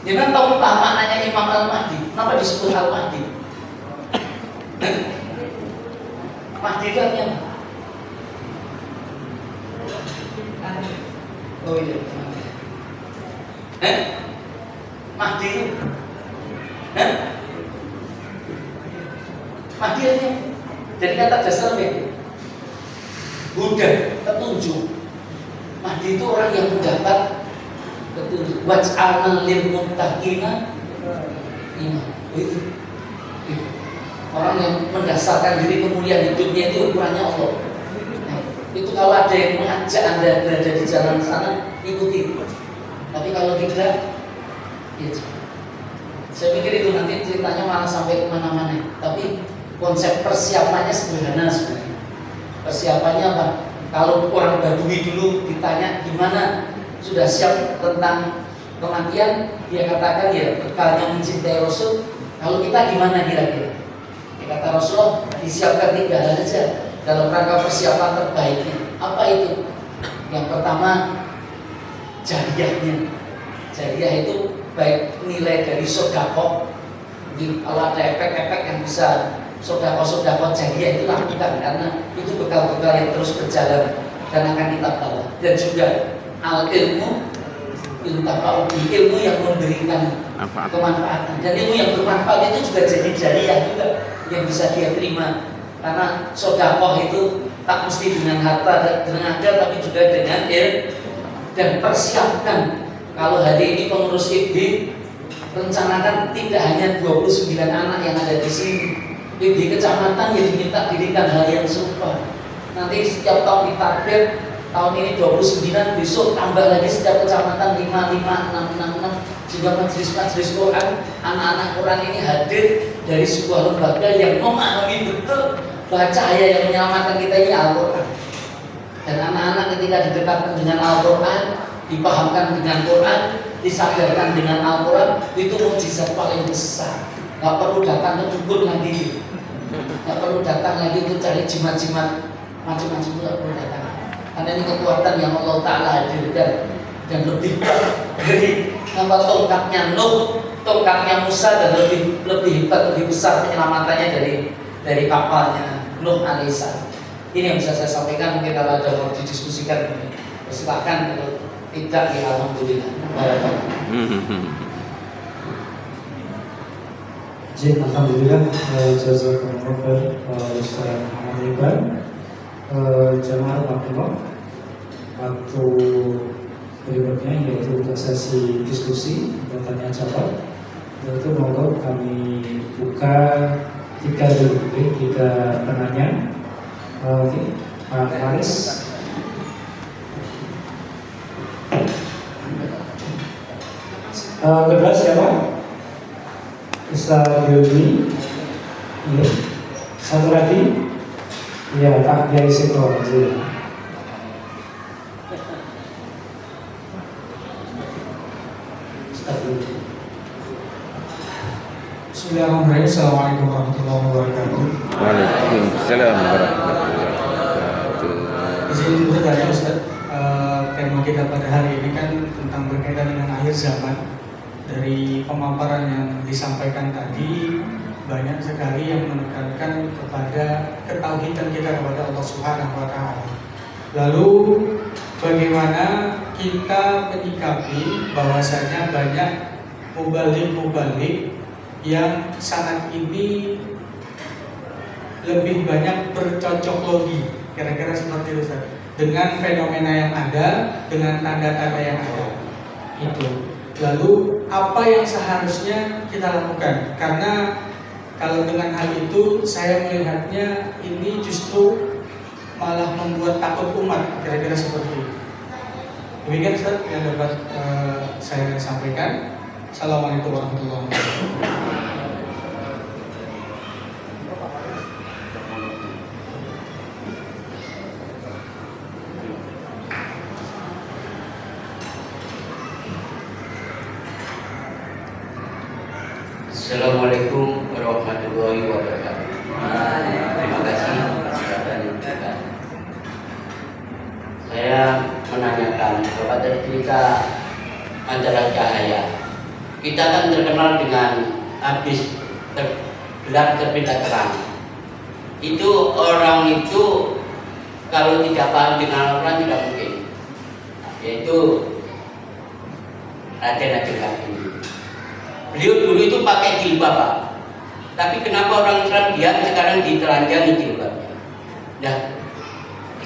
jangan tahu apa maknanya Imam Al-Mahdi. Kenapa disebut Al-Mahdi? Mahdi itu artinya oh iya. Mahdi itu Mahdi artinya jadi kata dasar ya Buddha, petunjuk. Mahdi itu orang yang mendapat petunjuk. Waj'alna lil muttaqina imam. Itu orang yang mendasarkan diri kemuliaan hidupnya itu ukurannya Allah. Nah, itu kalau ada yang mengajak Anda berada di jalan sana, ikuti. Tapi kalau tidak, ya saya pikir itu nanti ceritanya malah sampai kemana-mana. Tapi konsep persiapannya sederhana sebenarnya. Persiapannya apa? Kalau orang Badui dulu ditanya gimana sudah siap tentang kematian, dia katakan ya bekalnya mencintai Rasul. Kalau kita gimana kira-kira? Kata Rasulullah disiapkan 3 hal saja dalam rangka persiapan terbaiknya. Apa itu? Yang pertama jariyahnya. Jariyah itu baik nilai dari sedekah. Jadi kalau ada efek-efek yang bisa sedekah jariyah itu lakukan karena itu bekal-bekal yang terus berjalan dan akan kita bawa. Dan juga al ilmu ilmu yang memberikan kemanfaatan, dan ilmu yang bermanfaat itu juga jadi jariyah juga yang bisa dia terima, karena sedekah itu tak mesti dengan harta dan tenaga tapi juga dengan ilmu. Dan persiapkan kalau hari ini pengurus IB rencanakan tidak hanya 29 anak yang ada di sini, IB kecamatan yang diminta dirikan hal yang serupa. Nanti setiap tahun ditakbir, tahun ini 29, besok tambah lagi setiap kecamatan 5, 5, 6, 6, 6. Juga majelis-majelis Quran, anak-anak Quran ini hadir dari sebuah lembaga yang memahami betul bahwa cahaya yang menyelamatkan kita ini Al-Quran. Dan anak-anak ketika didekatkan dengan Al-Quran, dipahamkan dengan Quran, disadarkan dengan Al-Quran, itu mukjizat paling besar. Gak perlu datang ke dukun lagi, gak perlu datang lagi untuk cari jimat-jimat macam-macam, gak perlu datang. Karena ini kekuatan yang Allah Ta'ala hadirkan dan lebih dari nama tongkatnya Nuh, tongkatnya Musa, dan lebih hebat, lebih besar penyelamatannya dari kapalnya Nuh alaihissalam. Ini yang bisa saya sampaikan. Mungkin kalau ada mau didiskusikan, silakan. Kalau tidak, ya alhamdulillah. Alhamdulillah. Jazakumullah khair Ustaz Muhammad Iqbal. Jamaah Rahmatullah, waktu berikutnya yaitu untuk sesi diskusi dan tanya jawab. Yaitu monggo kami buka 3 penanya. Oke, Pak Haris. Kedua siapa? Ustaz Yudi. Ya. Satu lagi. Ya, Pak Kiai Seko. Bismillahirrahmanirrahim. Assalamualaikum warahmatullahi wabarakatuh. Waalaikumsalam warahmatullahi wabarakatuh. Di sini bertanya Ustaz, tema kita pada hari ini kan tentang berkaitan dengan akhir zaman. Dari pemaparan yang disampaikan tadi, banyak sekali yang menekankan kepada ketauhidan kita kepada Allah Subhanahu wa Ta'ala. Lalu bagaimana kita menyikapi bahwasanya banyak mubalik yang saat ini lebih banyak bercocok logi, kira-kira seperti itu Ustaz, dengan fenomena yang ada, dengan tanda-tanda yang ada itu. Lalu apa yang seharusnya kita lakukan? Karena kalau dengan hal itu saya melihatnya ini justru malah membuat takut umat, kira-kira seperti itu. Demikian Ustaz yang dapat saya sampaikan. Assalamualaikum warahmatullahi wabarakatuh. Assalamualaikum warahmatullahi wabarakatuh. Terima kasih atas undangan. Saya menanyakan Bapak dari cerita majalah Cahaya. Kita kan terkenal dengan habis gelap terbit terang. Itu orang itu kalau tidak paham dengan orang tidak mungkin. Yaitu Raden Ajeng Kartini. Beliau dulu itu pakai jilbab, Pak. Tapi kenapa orang Islam diam sekarang ditelanjangi jilbabnya? Nah,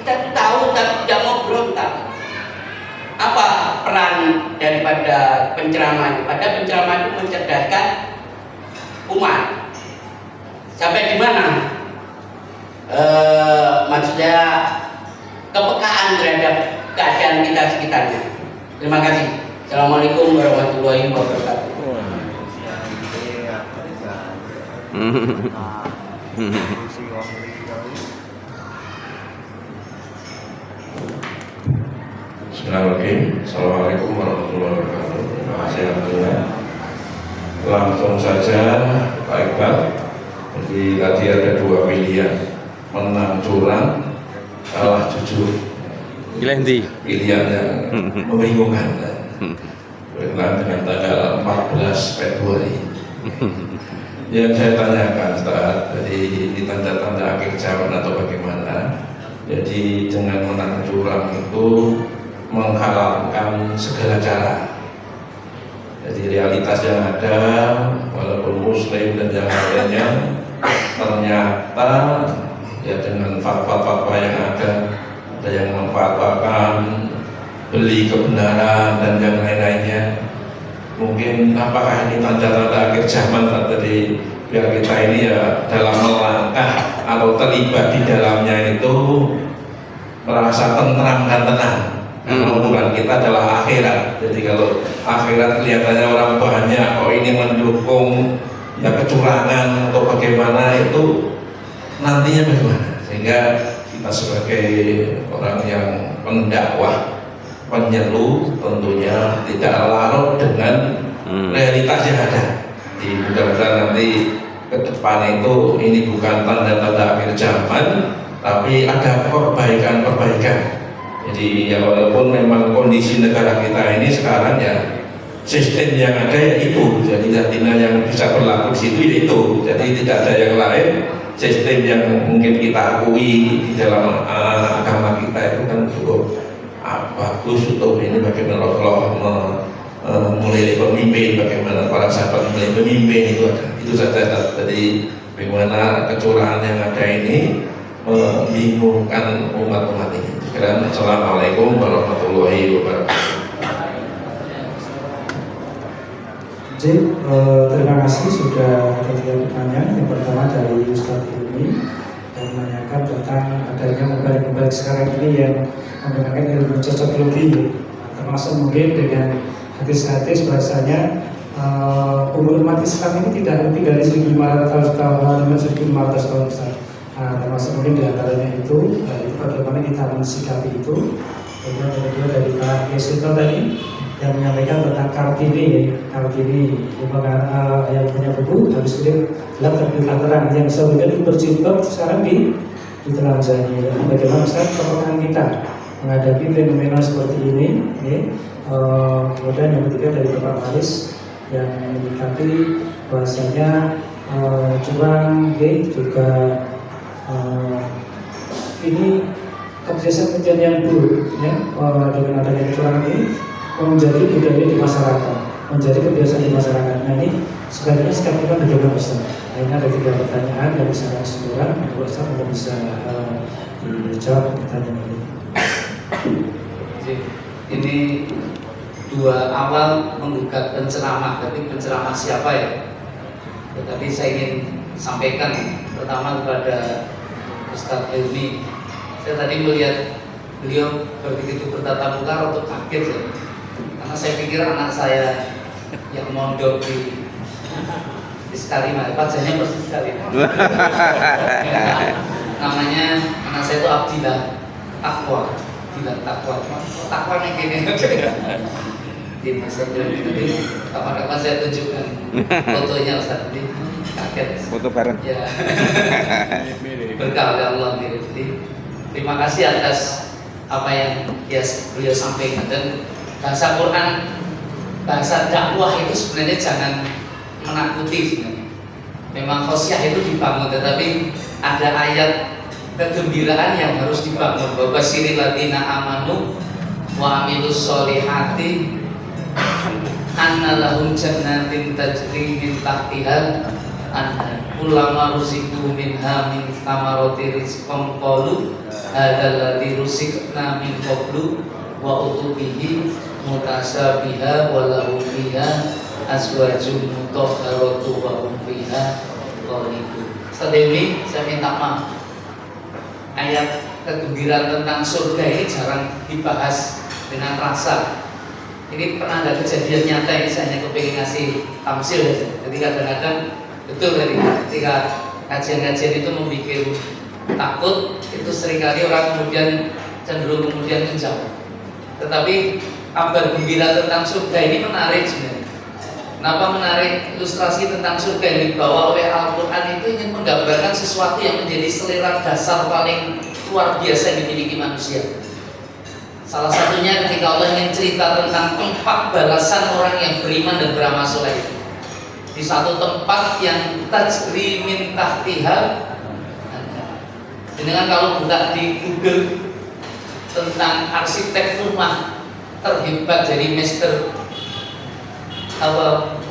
kita tahu tapi tidak mau berontak. Apa peran daripada penceramah? Pada penceramah itu mencerdaskan umat. Sampai di mana? Maksudnya kepekaan terhadap keadaan kita sekitarnya. Terima kasih. Assalamualaikum warahmatullahi wabarakatuh. Bismillahirrahmanirrahim. Assalamualaikum warahmatullahi wabarakatuh. Terima kasih Alhamdulillah. Langsung saja Pak Iqbal. Jadi tadi ada dua pilihan, menang curang, kalah jujur. Pilihan yang membingungkan. Berkenaan dengan tanggal 14 Februari. Yang saya tanyakan Ustaz, jadi di tanda-tanda akhir zaman atau bagaimana? Jadi dengan menang curang itu menghalalkan segala cara. Jadi realitas yang ada, walaupun Muslim dan yang lainnya, ternyata ya dengan fatwa-fatwa yang ada yang memfatwakan beli kebenaran dan yang lain-lainnya. Mungkin apakah ini tanda-tanda akhir zaman tadi, biar kita ini ya dalam melangkah atau terlibat di dalamnya itu merasa tentram dan tenang. Karena hubungan kita adalah akhirat. Jadi kalau akhirat kelihatannya orang banyak, oh ini mendukung ya kecurangan atau bagaimana, itu nantinya bagaimana? Sehingga kita sebagai orang yang pendakwah, penyeru, tentunya tidak larut dengan realitas yang ada. Di mudah-mudahan nanti ke depan itu ini bukan tanda-tanda akhir zaman, tapi ada perbaikan-perbaikan. Jadi ya walaupun memang kondisi negara kita ini sekarang ya sistem yang ada ya itu, jadi artinya yang bisa berlaku di situ ya itu. Jadi tidak ada yang lain. Sistem yang mungkin kita akui di dalam agama kita itu kan cukup bagus untuk ini, bagaimana Rasulullah memilih pemimpin, bagaimana para sahabat memilih pemimpin, itu ada. Itu saja. Jadi bagaimana kecurangan yang ada ini membingungkan umat-umat ini. Sekarang Assalamualaikum warahmatullahi wabarakatuh. Terima kasih sudah terjadi pertanyaan. Yang pertama dari Ustadz Hilmi yang menanyakan tentang adanya mubalik-mubalik sekarang ini yang menggunakan ilmu cocokologi, termasuk mungkin dengan hadis-hadis bahasanya umur umat Islam ini tidak lebih dari 1.500 tahun, 1.500 tahun besar. Termasuk mungkin diantaranya itu bagaimana kita mensikapi itu. Kemudian kedua dari Pak Yesinto tadi yang menyampaikan tentang Kartini, yang punya buku habis kirim gelap terbitlah terang, yang sebenarnya berjilbab sekarang ditelanjangi. Bagaimana Ustaz kepekaan kita menghadapi fenomena seperti ini? Kemudian yang ketiga dari Bapak Faris yang menyikapi bahasanya curang, juga ini kebiasaan yang buruk ya, dengan adanya kecurangan ini menjadi budaya di masyarakat, menjadi kebiasaan di masyarakat. Nah ini sebenarnya sikap kita bagaimana Ustaz? Nah, ini ada 3 pertanyaan yang bisa kesimpulan, Ustaz untuk bisa dijawab pertanyaan ini. Ini 2 awal menggugat penceramah, tapi penceramah siapa ya? Tetapi saya ingin sampaikan pertama kepada Ustadz Hilmi. Saya tadi melihat beliau begitu bertatap muka untuk kaget ya. Karena saya pikir anak saya yang mondok di Skarimah, wajahnya persis sekali. Namanya anak saya itu Abdillah Takwa. Takwa nih gini. Di masa itu kapan-kapan saya tunjukkan fotonya Ustaz, kaget. Foto bareng. Ya. Berkah oleh Allah. Jadi terima kasih atas apa yang beliau sampaikan. Dan bahasa Quran, bahasa dakwah itu sebenarnya jangan menakuti sebenarnya. Memang khosyah itu dibangun, tetapi ada ayat kegembiraan yang harus dibangun. Babasyiril ladzina amanu wa amilus sholihati anna lahum jannatin tajri min tahtihal anhar kullama ruziqu minha min thamarati rizqan qalu hadzal ladzi ruziqna min qablu wa utubihi mutasabiha wa lahum fiha azwajun mutahharatu wa hum fiha khalidun. Sedemi saya minta maaf, ayat kegembiraan tentang surga ini jarang dibahas dengan rasa. Ini pernah ada kejadian nyata, ini saya hanya kepingin ngasih tamsil saja. Jadi kadang-kadang betul tadi, ketika kajian-kajian itu membuat takut, itu seringkali orang kemudian cenderung menjauh. Tetapi kabar gembira tentang surga ini menarik sebenarnya. Kenapa menarik? Ilustrasi tentang surga yang dibawa oleh Al-Quran itu ingin menggambarkan sesuatu yang menjadi selera dasar paling luar biasa yang dimiliki manusia. Salah satunya ketika Allah ingin cerita tentang tempat balasan orang yang beriman dan beramal soleh. Di satu tempat yang tajri min tahtiha. Dengan kalau buka di Google tentang arsitek rumah terhebat, jadi master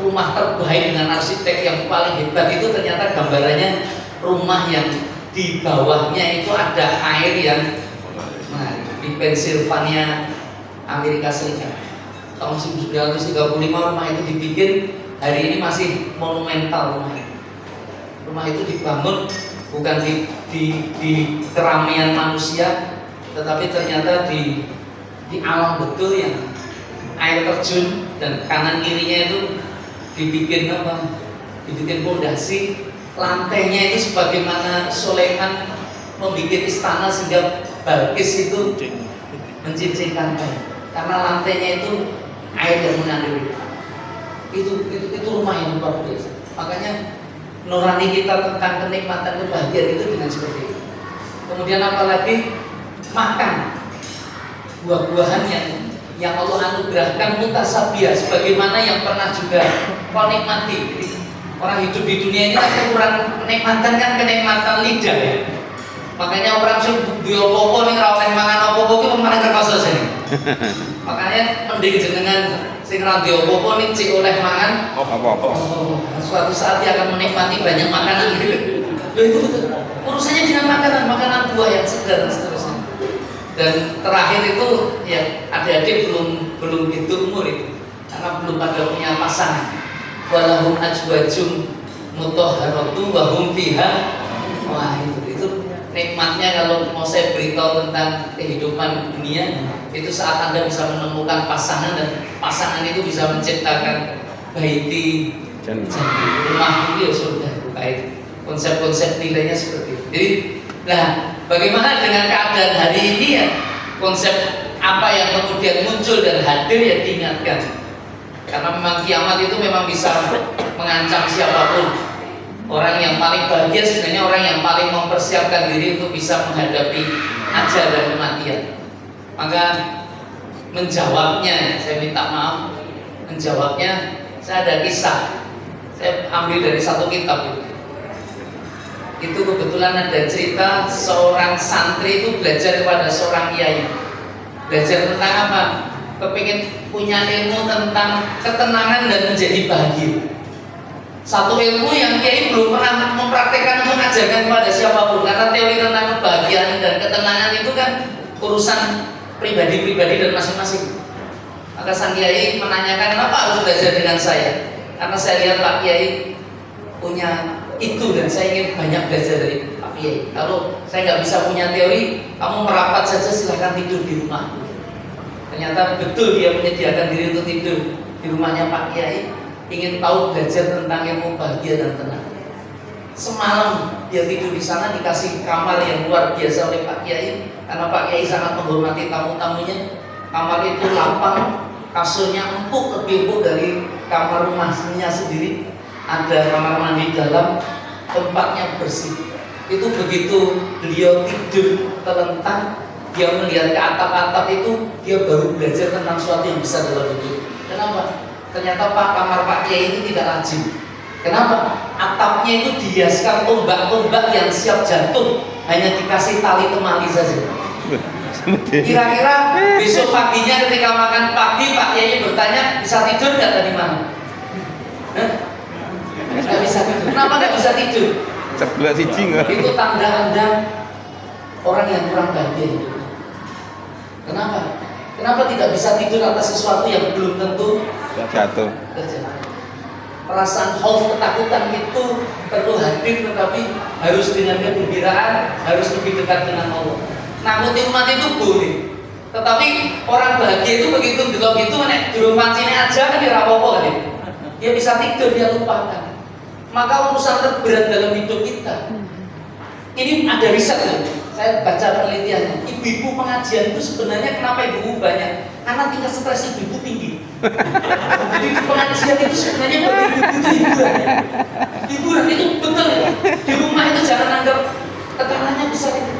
rumah terbaik dengan arsitek yang paling hebat, itu ternyata gambarannya rumah yang di bawahnya itu ada air yang di Pennsylvania, Amerika Serikat. Tahun 1935 rumah itu dibikin, hari ini masih monumental rumah itu. Rumah itu dibangun bukan di keramaian manusia, tetapi ternyata di alam betul yang air terjun, dan kanan kirinya itu dibikin pondasi, lantainya itu sebagaimana Sulaiman membuat istana sehingga Balkis itu mencincingkan air, karena lantainya itu air yang mengalir. Itu rumah yang luar biasa. Makanya nurani kita tentang kenikmatan kebahagiaan itu dengan seperti itu. Kemudian apalagi makan buah-buahan yang Allah anugerahkan mutasabiah, sebagaimana yang pernah juga kau nikmati. Jadi, orang hidup di dunia ini kan kurang kenikmatan, kenikmatan lidah ya. Makanya orang sing diopo-opo ning ora oleh mangan opo-opo ki paling kerkoso sini. Makanya mending jenengan sing ora diopo-opo ning cek oleh mangan Apa-apa. Suatu saat dia akan menikmati banyak makanan gitu. Loh itu urusannya dengan makanan buah yang segar dan seterusnya. Dan terakhir itu ya adik-adik belum itu umur itu, karena belum pada punya pasangan. Walahum azwajum mutahharatu wa hum fiha. Wah itu nikmatnya kalau mau saya beritahu tentang kehidupan dunia, itu saat Anda bisa menemukan pasangan, dan pasangan itu bisa menciptakan baiti rumah itu ya sudah baik. Konsep-konsep nilainya seperti itu. Jadi, nah bagaimana dengan keadaan hari ini ya? Konsep apa yang kemudian muncul dan hadir ya diingatkan. Karena memang kiamat itu memang bisa mengancam siapapun. Orang yang paling bahagia sebenarnya orang yang paling mempersiapkan diri untuk bisa menghadapi ajal dan kematian. Maka menjawabnya, saya minta maaf, menjawabnya saya ada kisah. Saya ambil dari satu kitab itu kebetulan ada cerita seorang santri itu belajar kepada seorang kiai. Belajar tentang apa? Kepingin punya ilmu tentang ketenangan dan menjadi bahagia. Satu ilmu yang kiai belum pernah mempraktekkan untuk mengajarkan kepada siapapun, karena teori tentang kebahagiaan dan ketenangan itu kan urusan pribadi-pribadi dan masing-masing. Maka sang kiai menanyakan, kenapa harus belajar dengan saya? Karena saya lihat Pak Kiai punya itu dan saya ingin banyak belajar dari Pak Kiai. Kalau saya nggak bisa punya teori, kamu merapat saja, silahkan tidur di rumah. Ternyata betul dia menyediakan diri untuk tidur di rumahnya Pak Kiai, ingin tahu belajar tentang ilmu bahagia dan tenang. Semalam dia tidur di sana, dikasih kamar yang luar biasa oleh Pak Kiai, karena Pak Kiai sangat menghormati tamu-tamunya. Kamar itu lapang, kasurnya empuk, lebih empuk dari kamar rumahnya sendiri. Ada kamar mandi dalam, tempatnya bersih. Itu begitu beliau tidur terlentang, dia melihat ke atap-atap itu, dia baru belajar tentang sesuatu yang besar dalam hidup. Kenapa? Ternyata kamar Pak Kiai ini tidak lazim. Kenapa? Atapnya itu dihiaskan tombak-tombak yang siap jatuh, hanya dikasih tali temali saja. Kira-kira besok paginya ketika makan pagi Pak Kiai bertanya, bisa tidur nggak tadi malam? Nggak bisa tidur. Kenapa nggak bisa tidur? Sebelah siji nggak? Itu tanda-tanda orang yang kurang bahagia hidup. Kenapa? Kenapa tidak bisa tidur atas sesuatu yang belum tentu Jatuh. terjadi? Perasaan khauf, ketakutan itu perlu hadir, tetapi harus dengan kegembiraan, harus lebih dekat dengan Allah. Nakuti umat itu boleh, tetapi orang bahagia itu begitu delok itu nek durung pancine aja kan ora apa-apa kan. Dia bisa tidur, dia lupakan. Maka urusan terberat dalam hidup kita. Ini ada riset loh. Saya baca penelitiannya. Ibu-ibu pengajian itu sebenarnya kenapa ibu banyak? Karena tingkat stres ibu tinggi. Jadi di pengajian itu sebenarnya bagi ibu itu hiburan. Hiburan itu betul ya. Di rumah itu jangan anggap tekanannya besar itu.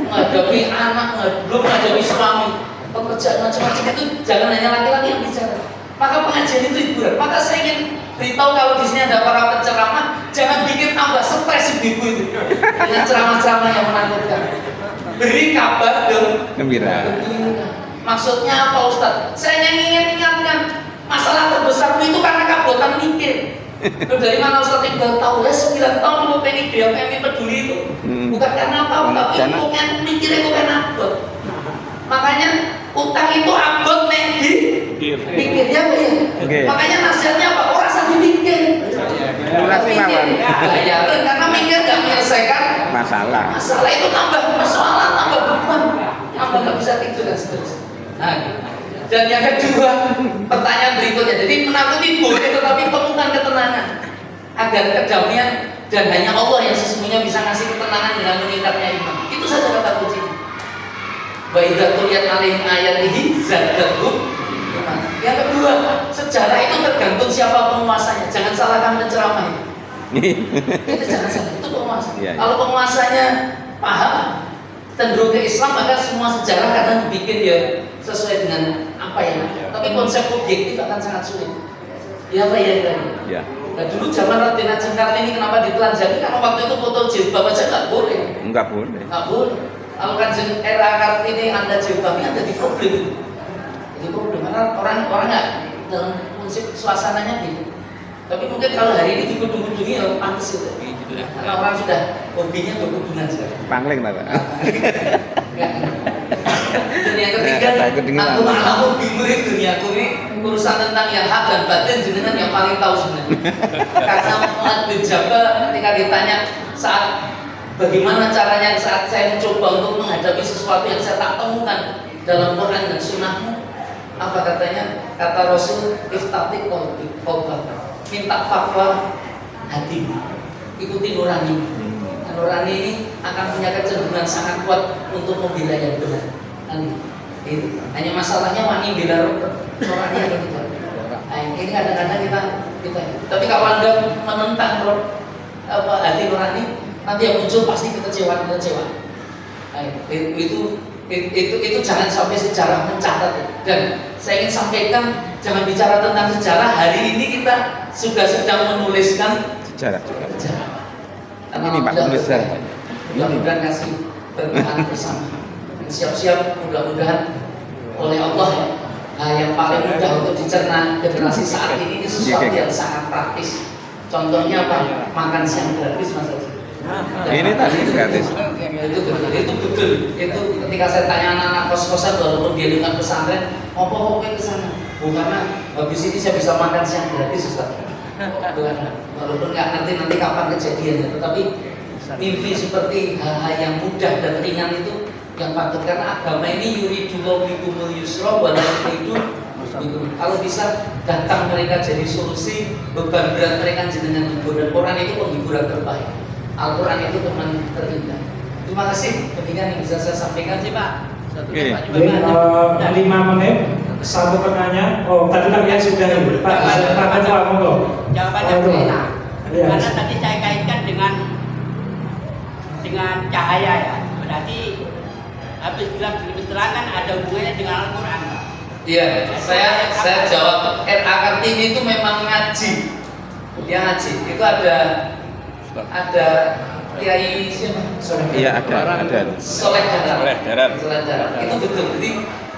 Menghadapi anak, belum menghadapi suami, pekerjaan macam-macam itu jangan hanya laki-laki yang bicara. Maka pengajian itu hiburan. Maka saya ingin beritahu kalau di sini ada para penceramah, jangan bikin tambah stres ibu itu dengan ceramah-ceramah yang menakutkan. Beri kabar dong. Gembira. Maksudnya apa Ustaz? Saya ingin ingatkan masalah terbesarmu itu karena kabotan mikir. Dari mana Ustaz Iqbal tahu? Ya 9 tahun lu pengen dia pengen peduli itu. Bukan karena apa, tapi pengen mikir itu kan abot. Makanya utang itu abot nih di pikir ya Bu ya. Makanya nasihatnya apa? Orang sambil mikir. Durasi mawon. Bayarin karena mikir nggak menyelesaikan Masalah. masalah itu tambah persoalan, tambah beban, tambah nggak bisa tidur dan seterusnya. Nah, dan yang kedua, pertanyaan berikutnya. Jadi menakuti boleh, tetapi temukan ketenangan agar kedamaian dan hanya Allah yang sesungguhnya bisa ngasih ketenangan dengan meningkatnya iman. Itu saja kata kuncinya. Wa idza tuliyat alaihim ayatihi zadatuhum iman. Yang kedua, sejarah itu tergantung siapa penguasanya. Jangan salahkan penceramah itu. Itu jangan salah, itu penguasa. Kalau penguasanya paham cenderung ke Islam, maka semua sejarah kadang dibikin ya sesuai dengan apa yang ada. Tapi konsep objektif akan sangat sulit. Ya apa ya tadi? Ya. Nah dulu zaman Raden Ajeng Kartini kenapa ditelanjangi? Karena waktu itu foto jilbab aja nggak boleh. Nggak boleh. Nggak boleh. Kalau kan era Kartini Anda jilbabnya jadi problem. Jadi problem karena orang nggak dalam konsep suasananya gitu. Tapi mungkin kalau hari ini dikudung-kudungi ya pantas itu. Karena orang sudah hobinya berhubungan sekarang. Pangling lah. Dan yang ketiga, antum alamu bimurid duniaku ini urusan tentang yang hak dan batin jenengan yang paling tahu sebenarnya. Karena Mu'adz bin Jabal ketika ditanya saat bagaimana caranya saat saya mencoba untuk menghadapi sesuatu yang saya tak temukan dalam Quran dan Sunnahmu, apa katanya? Kata Rasul, iftati qalbaka. Minta fatwa hati, ikuti nurani. Nurani ini akan punya kecenderungan sangat kuat untuk membela yang benar. Itu. Hanya masalahnya wani bela orangnya gitu. Nah, ini kadang-kadang kita. Tapi kalau Anda menentang hati nurani, nanti yang muncul pasti kekecewaan. Nah, itu jangan sampai sejarah mencatat. Dan saya ingin sampaikan, jangan bicara tentang sejarah. Hari ini kita sudah sedang menuliskan Sejarah juga. Karena Ini Pak tulisan. mudah-mudahan kasih bertahan bersama. Siap-siap mudah-mudahan oleh Allah ya. Nah, yang paling mudah untuk dicerna generasi saat ini sesuatu yang sangat praktis. Contohnya apa? Makan siang gratis, Mas Haji. Ini tadi gratis. Itu betul. Itu ketika saya tanya anak-anak kos-kosan walaupun dia lingkungan pesantren, apa ke sana? Karena habis ini saya bisa makan siang gratis, Ustaz. Bukan, walaupun nggak ngerti nanti kapan kejadiannya, tetapi mimpi seperti hal-hal yang mudah dan ringan itu yang patut, karena agama ini yuridullahu bikumul yusra wa la yuridu bikum. Kalau bisa datang mereka jadi solusi beban berat mereka jenengan hibur, dan Quran itu penghiburan terbaik. Al-Quran itu teman terindah. Terima kasih, demikian yang bisa saya sampaikan sih Pak. Oke. Jadi 5 menit satu pertanyaan. Oh, tadi kan yang sudah Pak Ketua monggo. Jawabannya enak. Iya. Karena tadi saya kaitkan dengan cahaya ya. Berarti habis bilang kan ada hubungannya dengan Al-Quran. Iya, saya jawab. RA Kartini itu memang ngaji. Dia ngaji. Itu ada Kiai siapa? Iya ada. Soleh Darat. Itu betul. Jadi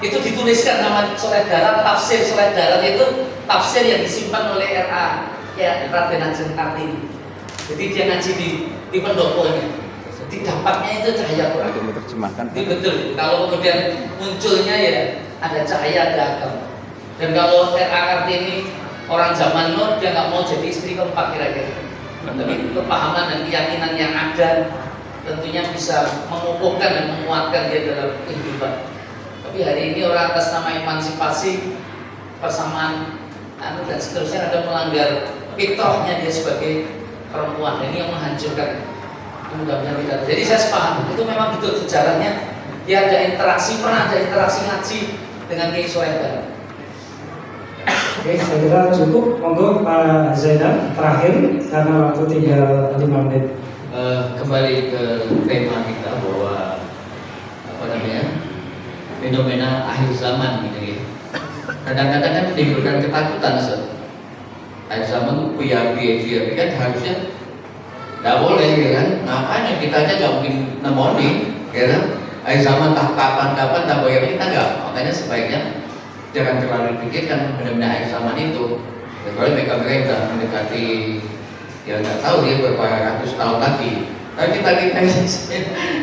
itu dituliskan nama Soleh Darat, tafsir Soleh Darat itu tafsir yang disimpan oleh RA ya Raden Ajeng Kartini. Jadi dia ngaji di pendoponya. Jadi dapatnya itu cahaya Quran. Untuk menerjemahkan. Itu betul. Kalau kemudian munculnya ya ada cahaya, ada agama. Dan kalau RA Kartini orang zaman now dia nggak mau jadi istri keempat kira-kira. Tapi kepahaman dan keyakinan yang ada tentunya bisa mengukuhkan dan menguatkan dia dalam kehidupan. Tapi hari ini orang atas nama emansipasi, persamaan dan seterusnya ada melanggar fitrahnya dia sebagai perempuan. Ini yang menghancurkan. Mudah-mudahan tidak. Jadi saya sepaham itu memang betul sejarahnya. Dia ada interaksi, pernah ada interaksi ngaji dengan Kiai Soleh Darat. Oke, saya kira cukup. Monggo Pak Zainal terakhir karena waktu tinggal 5 menit. Kembali ke tema kita bahwa fenomena akhir zaman gitu ya. Kadang-kadang kan menimbulkan ketakutan, Ustaz. Akhir zaman kuyabi kan harusnya nggak boleh ya kan? Makanya kita aja nggak mungkin nemoni, ya kan? Akhir zaman kapan tak boleh kita nggak. Makanya sebaiknya jangan terlalu dipikirkan benar-benar akhir zaman itu. Kecuali mereka sudah mendekati ya nggak tahu dia berapa ratus tahun lagi. Tapi kita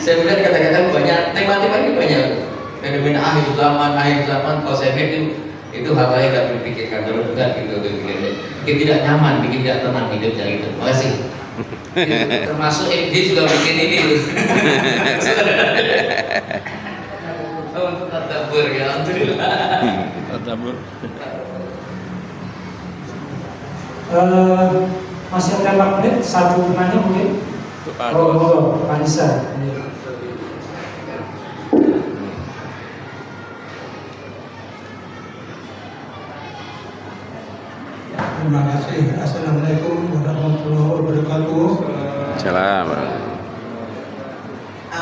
saya melihat kata-kata banyak tema-tema ini banyak fenomena akhir zaman. Kalau saya pikir itu hal yang nggak berpikirkan terus gitu bikin tidak nyaman, bikin tidak tenang hidupnya gitu. Terima kasih. Termasuk MD juga bikin ini. Untuk tadabbur ya, alhamdulillah. Tadabbur. Masih ada 4 menit, satu penanya mungkin. Oh, Pak Nisa. Terima kasih. Assalamualaikum warahmatullahi wabarakatuh. Salam.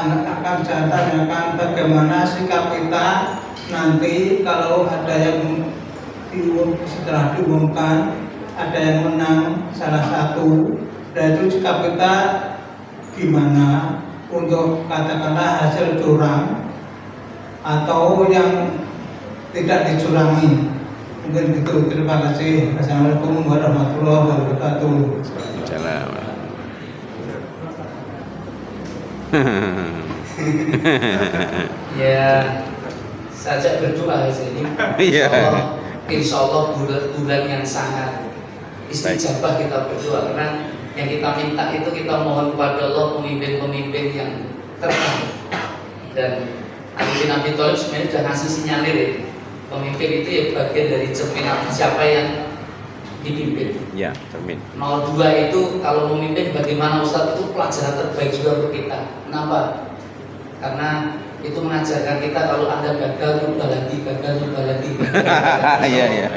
Akan saya tanyakan bagaimana sikap kita nanti kalau ada yang setelah diumumkan ada yang menang salah satu, dan itu sikap kita gimana untuk katakanlah hasil curang atau yang tidak dicurangi. Mungkin gitu. Terima kasih. Assalamualaikum warahmatullahi wabarakatuh. Salam. Ya, saja berdoa di sini. Insya Allah bulan yang sangat istijabah kita berdoa, karena yang kita minta itu kita mohon kepada Allah pemimpin-pemimpin yang terbaik. Dan Ali bin Abi Thalib sebenarnya sudah ngasih sinyalir ya. Pemimpin itu ya bagian dari cerminan siapa yang dipimpin. Ya, cermin. 02 itu kalau memimpin bagaimana Ustadz, itu pelajaran terbaik juga untuk kita. Kenapa? Karena itu mengajarkan kita kalau Anda gagal, lupa lagi, gagal, lupa lagi. Iya, iya.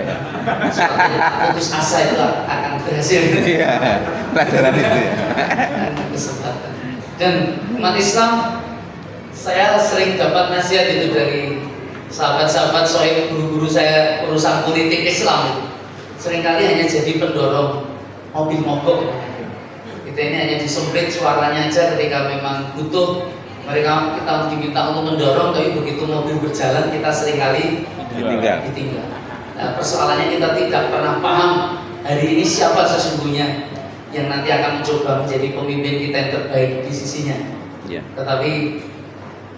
Putus asa itu akan berhasil. Iya, pelajaran itu ya. Kesempatan. Dan umat Islam, saya sering dapat nasihat itu dari sahabat-sahabat soal guru-guru saya urusan politik Islam. Seringkali hanya jadi pendorong mobil mogok. Kita ini hanya disemprit suaranya aja ketika memang butuh. Kita diminta untuk mendorong, tapi begitu mobil berjalan kita seringkali ditinggal. Nah, persoalannya kita tidak pernah paham hari ini siapa sesungguhnya yang nanti akan mencoba menjadi pemimpin kita yang terbaik di sisinya. Iya. Tetapi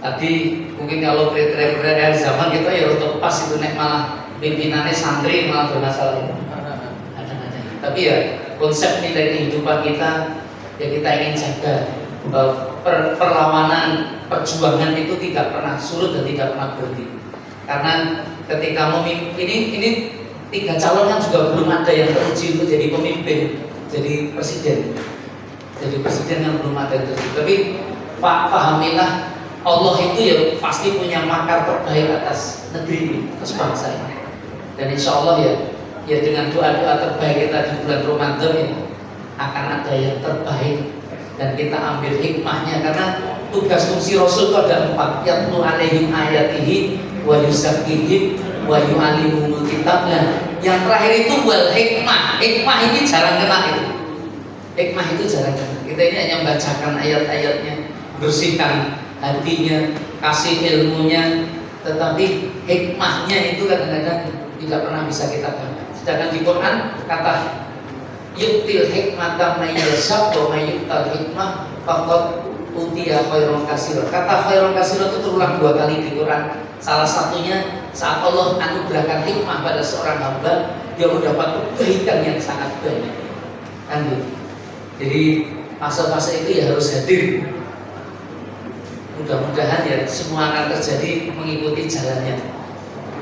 tadi mungkin kalau kriteria zaman kita ya untuk pas itu nek malah pimpinannya santri malah bermasalah. Tapi ya konsep nilai kehidupan kita ya kita ingin jaga. Perlawanan, perjuangan itu tidak pernah surut dan tidak pernah berhenti. Karena ketika memimpin ini 3 calon kan juga belum ada yang teruji untuk jadi pemimpin, jadi presiden. Jadi presiden yang belum ada yang teruji. Tapi pahamilah Allah itu ya pasti punya makar terbaik atas negeri ini, atas bangsa ini. Dan insya Allah ya dengan doa-doa terbaik kita di bulan Ramadan ya akan ada yang terbaik. Dan kita ambil hikmahnya karena tugas fungsi Rasul itu ada 4 yatlu alaihim ayatihi wa yuzakkihim wa yu'allimuhumul kitab. Yang terakhir itu wal hikmah. Hikmah ini jarang kena itu. Hikmah itu jarang kena. Kita ini hanya membacakan ayat-ayatnya, bersihkan hatinya, kasih ilmunya, tetapi hikmahnya itu kadang-kadang tidak pernah bisa kita dapat. Sedangkan di Quran kata yu'til hikmata may yasha wa may yu'tal hikmah faqad utiya khairon katsira. Kata khairon katsira itu terulang 2 kali di Quran. Salah satunya saat Allah anugerahkan hikmah pada seorang hamba, dia mendapat kebaikan yang sangat banyak. Kan gitu. Jadi fase-fase itu ya harus hadir. Mudah-mudahan ya semua akan terjadi mengikuti jalannya.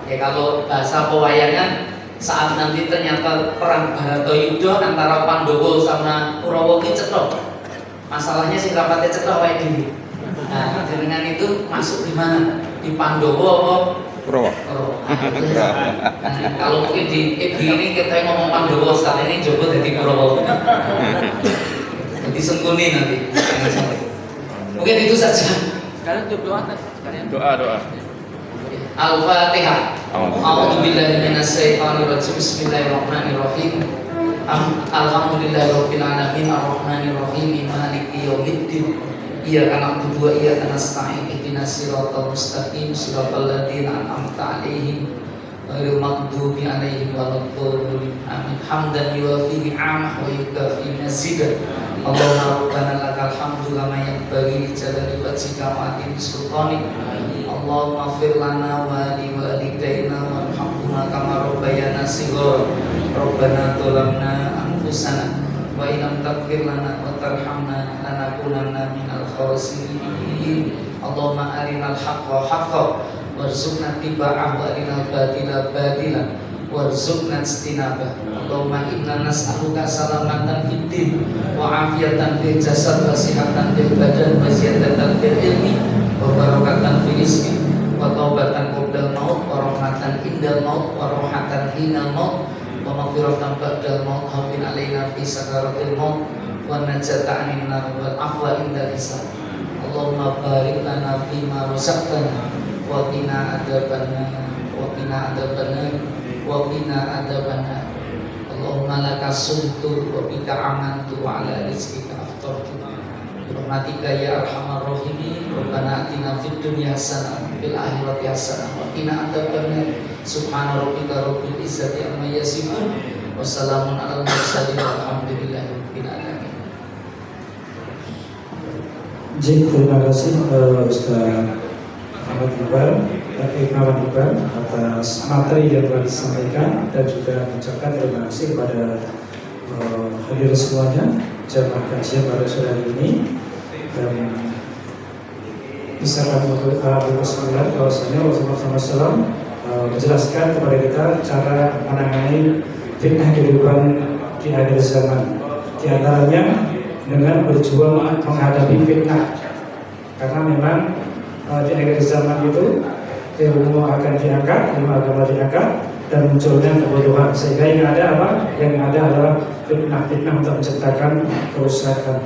Ya kalau bahasa pewayangan, saat nanti ternyata perang Baratayuda antara Pandowo sama Kurawa itu cetok. Masalahnya sing rapate cetok wae dhewe. Nah, dengan itu masuk di mana? Di Pandowo apa Kurawa? Nah, kalau mungkin di ini kita ngomong Pandowo, saat ini coba jadi Kurawa. Jadi sengkuni nanti. Mungkin itu saja. Sekarang doa sekalian. Doa. Al-Fatihah. A'udzu billahi minasyaitonir rajim. Bismillahirrahmanirrahim. Alhamdulillahirabbil alamin arrahmanir rahim maliki yaumiddin. Iyyaka na'budu wa iyyaka nasta'in ihdinas siratal mustaqim siratal ladzina an'amta 'alaihim ghairil maghdubi 'alaihim waladdallin. Amin. Hamdan yuwafi ni'amah wa yukafi mazidah. Allahumma rabbana lakal hamdu kama yanbaghi li jalali wajhika wa 'azimi sultanik. Allahumma ighfir lana wa li walidayna warhamhuma kama rabbayana shighara. Rabbana dzalamna anfusana wa illam taghfir lana wa tarhamna lanakunanna minal khasirin. Allahumma arinal haqqa haqqan warzuqna ittiba'ahu wa arinal batila batilan warzuqna ijtinabah. Allahumma inna nas'aluka salamatan fid din wa afiyatan fil jasad wa sihhatan fil badan wa ziyadatan fil ilmi wa barakatan fil rizqi wa taubatan qabla maut wa rahmatan indal maut wa rohatan hinal maut wa maghfiratan ba'dal maut hawin alaina fi sakaratil maut wa najata 'anil nar wal afwa indal hisab. Allahumma barik lana fi ma razaqtana wa qina adzabannar wa qina adzabannar wa qina adzabannar. Allahumma laka sumtu wa bika amantu wa ala rizqika aftartu. Rahmatika ya arhamar rahimin. Rabbana atina fid dunya hasanah wa fil akhirati hasanah wa qina adzabannar. Subhana rabbika rabbil izzati amma yasifun wa salamun alal mursalin walhamdulillahi rabbil alamin. Terima kasih Ustaz Ahmad Iqbal atas materi yang telah disampaikan dan juga mengucapkan terima kasih kepada hadirin semuanya jamaah kajian pada sore hari ini. Dan bisa kami berkesimpulan bahwasanya Rasulullah SAW menjelaskan kepada kita cara menangani fitnah kehidupan di akhir zaman. Di antaranya dengan berjuang menghadapi fitnah, karena memang di akhir zaman itu ilmu akan diangkat, ilmu agama diangkat, dan munculnya kebodohan, sehingga yang ada apa? Yang ada adalah fitnah-fitnah untuk menciptakan kerusakan.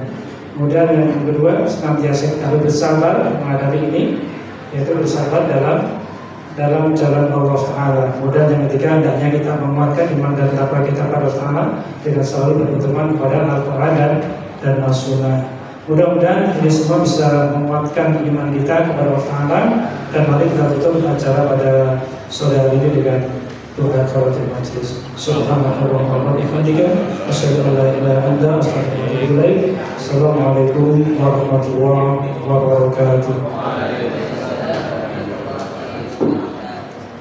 Kemudian yang kedua, senantiasa harus bersabar menghadapi ini, yaitu bersabar dalam jalan Allah Taala. Kemudian yang ketiga, hendaknya kita menguatkan iman dan takwa kita pada Allah Taala dengan selalu berpedoman kepada Al-Quran dan As-Sunnah. Mudah-mudahan ini semua bisa menguatkan iman kita kepada Allah Taala. Dan mari kita tutup acara pada sore hari ini dengan doa kafaratul majlis. Subhanallah wa bihamdika, asyhadu an la ilaha illa anta, astaghfiruka wa atubu ilaik. Assalamualaikum warahmatullahi wabarakatuh.